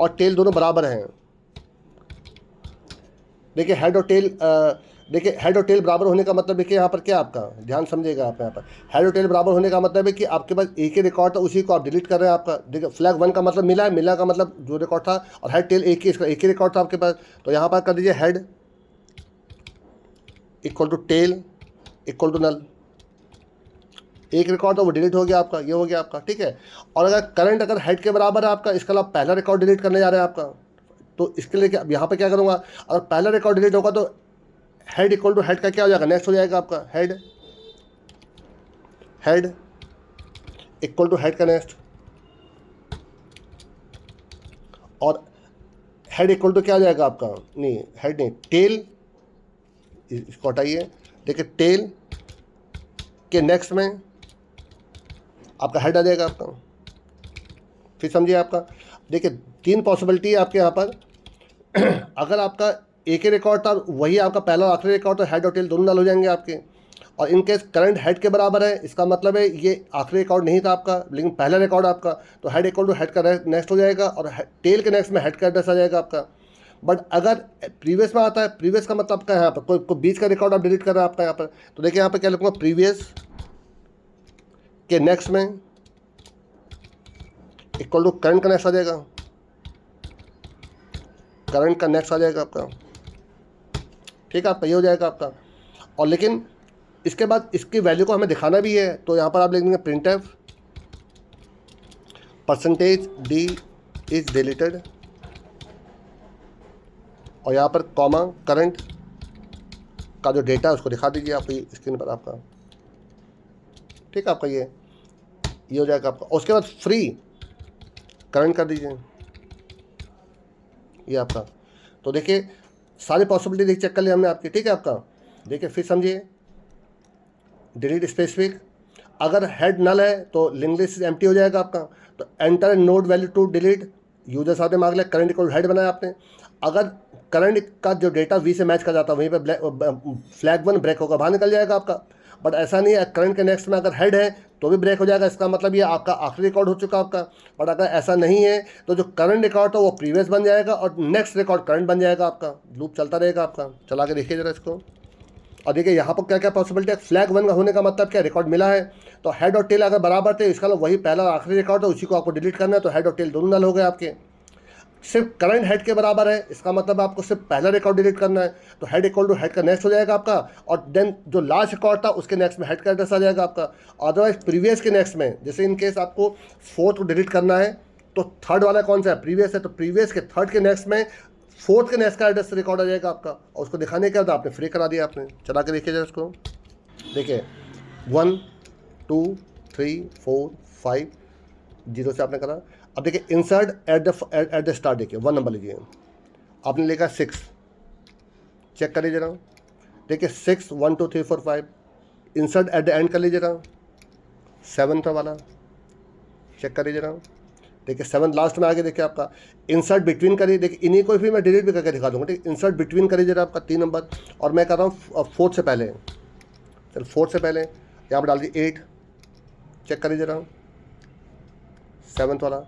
और टेल दोनों बराबर हैं, देखिए हेड और टेल देखिए हेड और टेल बराबर होने का मतलब देखिए यहाँ पर क्या आपका ध्यान समझिएगा आप यहाँ पर, हेड और टेल बराबर होने का मतलब है कि आपके पास एक ही रिकॉर्ड था, उसी को आप डिलीट कर रहे हैं आपका। देखिए फ्लैग 1 का मतलब मिला है, मिला का मतलब जो रिकॉर्ड था, और हेड टेल एक ही, इसका एक ही रिकॉर्ड था आपके पास। तो यहाँ पर कर दीजिए head equal to tail equal to null, एक रिकॉर्ड तो वो डिलीट हो गया आपका, ये हो गया आपका, ठीक है। और अगर करंट अगर हेड के बराबर है आपका, इसका मतलब पहला रिकॉर्ड डिलीट करने जा रहे हैं आपका, तो इसके लिए क्या यहाँ पे क्या करूँगा, अगर पहला रिकॉर्ड डिलीट होगा तो हेड इक्वल टू हेड का क्या हो जाएगा, नेक्स्ट हो जाएगा आपका head, head equal to head का नेक्स्ट, और हेड इक्वल टू क्या हो जाएगा आपका, नहीं हेड नहीं, टेल, इसको हटाइए। देखिए टेल के नेक्स्ट में आपका हेड आ जाएगा आपका, फिर समझिए आपका। देखिए 3 पॉसिबिलिटी है आपके यहाँ पर अगर आपका एक ही रिकॉर्ड था, वही आपका पहला और आखिरी रिकॉर्ड, तो हेड और टेल दोनों नल हो जाएंगे आपके। और इनकेस करंट हेड के बराबर है, इसका मतलब है ये आखिरी रिकॉर्ड नहीं था आपका, लेकिन पहला रिकॉर्ड आपका, तो हेड इक्वल टू हेड का नेक्स्ट हो जाएगा, और टेल के नेक्स्ट में हेड का एड्रेस आ जाएगा आपका। बट अगर प्रीवियस में आता है, प्रीवियस का मतलब क्या है, यहाँ पर कोई बीच का रिकॉर्ड आप डिलीट कर रहे हैं आपका यहाँ पर, तो देखिए यहाँ पर क्या लिखूँगा, प्रीवियस के नेक्स्ट में इक्वल टू करंट का नेक्स्ट आ जाएगा, करंट का नेक्स्ट आ जाएगा आपका, ठीक है आपका, ये हो जाएगा आपका। और लेकिन इसके बाद इसकी वैल्यू को हमें दिखाना भी है, तो यहाँ पर आप लिख देंगे print F percentage D is deleted, और यहाँ पर कॉमा करंट का जो डेटा है उसको दिखा दीजिए आप स्क्रीन पर आपका, ठीक है आपका, ये हो जाएगा आपका। उसके बाद फ्री करंट कर दीजिए, ये आपका। तो देखिए सारी पॉसिबिलिटी देख चेक कर लिया हमने आपकी, ठीक है आपका। देखिए फिर समझिए, डिलीट स्पेसिफिक, अगर हेड नल है तो लिंक लिस्ट एम्प्टी हो जाएगा आपका, तो enter node value to delete, user साथ में मांग लिया, करंट इक्वल हेड बनाया आपने। अगर करंट का जो डेटा वी से मैच कर जाता है, वहीं पे फ्लैग 1 ब्रेक होगा, बाहर निकल जाएगा आपका। बट ऐसा नहीं है, करंट के नेक्स्ट में अगर हेड है तो भी ब्रेक हो जाएगा, इसका मतलब ये आपका आखिरी रिकॉर्ड हो चुका आपका। बट अगर ऐसा नहीं है तो जो करंट रिकॉर्ड था वो प्रीवियस बन जाएगा, और नेक्स्ट रिकॉर्ड करंट बन जाएगा आपका, लूप चलता रहेगा आपका। चला के देखिए जरा इसको, और देखिए यहाँ पर क्या क्या पॉसिबिलिटी है। फ्लैग 1 का होने का मतलब क्या, रिकॉर्ड मिला है, तो हेड और टेल अगर बराबर थे, इसका मतलब वही पहला आखिरी रिकॉर्ड है, उसी को आपको डिलीट करना है, तो हेड और टेल दोनों नल हो गए आपके। सिर्फ करंट हेड के बराबर है, इसका मतलब आपको सिर्फ पहला रिकॉर्ड डिलीट करना है, तो हेड इक्वल टू हेड का नेक्स्ट हो जाएगा आपका, और देन जो लास्ट रिकॉर्ड था उसके नेक्स्ट में हेड का एड्रेस आ जाएगा आपका। अदरवाइज प्रीवियस के नेक्स्ट में, जैसे इन केस आपको फोर्थ को डिलीट करना है, तो थर्ड वाला कौन सा है, प्रीवियस है, तो प्रीवियस के थर्ड के नेक्स्ट में फोर्थ के नेक्स्ट का एड्रेस रिकॉर्ड आ जाएगा आपका। और उसको दिखाने क्या था, आपने फ्री करा दिया आपने। चला के देखिए जरा उसको, देखिए 1 2 3 4 5 जीरो से आपने करा। अब देखिए इंसर्ट एट द स्टार्ट, देखिए 1 नंबर लीजिए, आपने लिखा 6, चेक करिए जरा, देखिए 6 1 2 3 4 5, इंसर्ट एट द एंड कर लीजिए जरा, 7 वाला चेक करिए जरा, देखिए 7 लास्ट में आगे देखिए आपका इंसर्ट बिटवीन करिए, देखिए इन्हीं को फिर मैं डिलीट भी करके दिखा दूंगा, ठीक, इंसर्ट बिटवीन करिए जरा आपका 3 नंबर, और मैं कर रहा हूँ 4 से पहले, चल 4 से पहले यहाँ पर डाल दिए 8, चेक करिए जरा 7 वाला,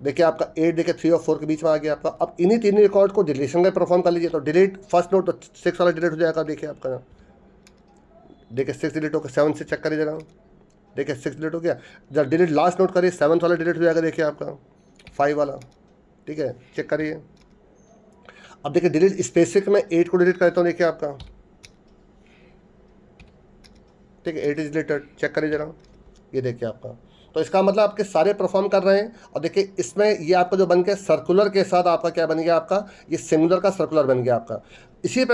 देखिए आपका 8, देखिए 3 और 4 के बीच में आ गया आपका। अब इन्हीं 3 रिकॉर्ड को डिलीशन का परफॉर्म कर लीजिए, तो डिलीट फर्स्ट नोट, तो 6 वाला डिलीट हो जाएगा, देखिए आपका, देखिए 6 डिलीट हो गया, 7 से चेक करिए जरा, देखिए 6 डिलीट हो गया। जब डिलीट लास्ट नोट करिए, 7 वाला डिलीट हो जाएगा, देखिए आपका 5 वाला, ठीक है, चेक करिए। अब देखिए डिलीट स्पेसिफिक में 8 को डिलीट करता हूँ, देखिए आपका, ठीक है 8 इज डिलीटेड, चेक करिए जरा, ये देखिए आपका। तो इसका मतलब आपके सारे परफॉर्म कर रहे हैं। और देखिए इसमें ये आपका जो बन गया सर्कुलर के साथ आपका क्या बन गया, आपका ये सिंगुलर का सर्कुलर बन गया आपका। इसी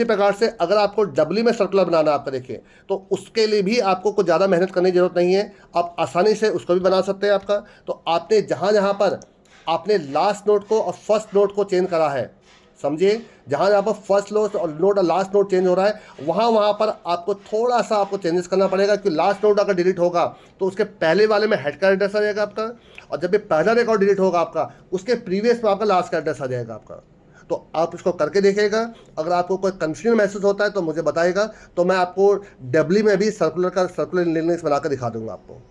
प्रकार से अगर आपको डब्ल्यू में सर्कुलर बनाना है आपका, देखिए तो उसके लिए भी आपको कुछ ज़्यादा मेहनत करने की जरूरत नहीं है, आप आसानी से उसको भी बना सकते हैं आपका। तो आपने जहाँ पर आपने लास्ट नोट को और फर्स्ट नोट को चेंज करा है, समझिए, जहाँ पर फर्स्ट नोट और नोट और लास्ट नोट चेंज हो रहा है, वहाँ पर आपको थोड़ा सा आपको चेंजेस करना पड़ेगा, क्योंकि लास्ट नोट अगर डिलीट होगा तो उसके पहले वाले में हेड का एड्रेस आ जाएगा आपका, और जब भी पहला रिकॉर्ड डिलीट होगा आपका, उसके प्रीवियस में आपका लास्ट का एड्रेस आ जाएगा आपका। तो आप इसको करके देखिएगा। अगर आपको कोई कंफ्यूजन महसूस होता है तो मुझे बताइएगा, तो मैं आपको डब्ल्यू में भी सर्कुलर लिंक बना कर दिखा दूंगा आपको।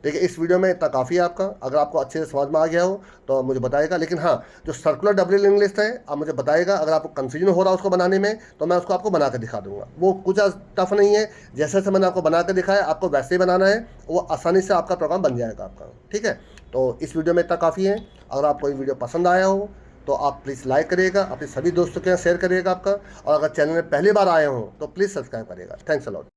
देखिए इस वीडियो में इतना काफ़ी है आपका। अगर आपको अच्छे से समझ में आ गया हो तो मुझे बताइएगा, लेकिन हाँ जो सर्कुलर डबल लिंक लिस्ट है आप मुझे बताइएगा। अगर आपको कन्फ्यूजन हो रहा है उसको बनाने में तो मैं उसको आपको बना कर दिखा दूंगा। वो कुछ टफ नहीं है, जैसे जैसे मैंने आपको बना कर दिखाया आपको वैसे ही बनाना है, वो आसानी से आपका प्रोग्राम बन जाएगा आपका। ठीक है, तो इस वीडियो में इतना काफ़ी है। अगर आपको ये वीडियो पसंद आया हो तो आप प्लीज़ लाइक करिएगा, अपने सभी दोस्तों के साथ शेयर करिएगा आपका, और अगर चैनल में पहली बार आए हो तो प्लीज़ सब्सक्राइब करिएगा। Thanks a lot.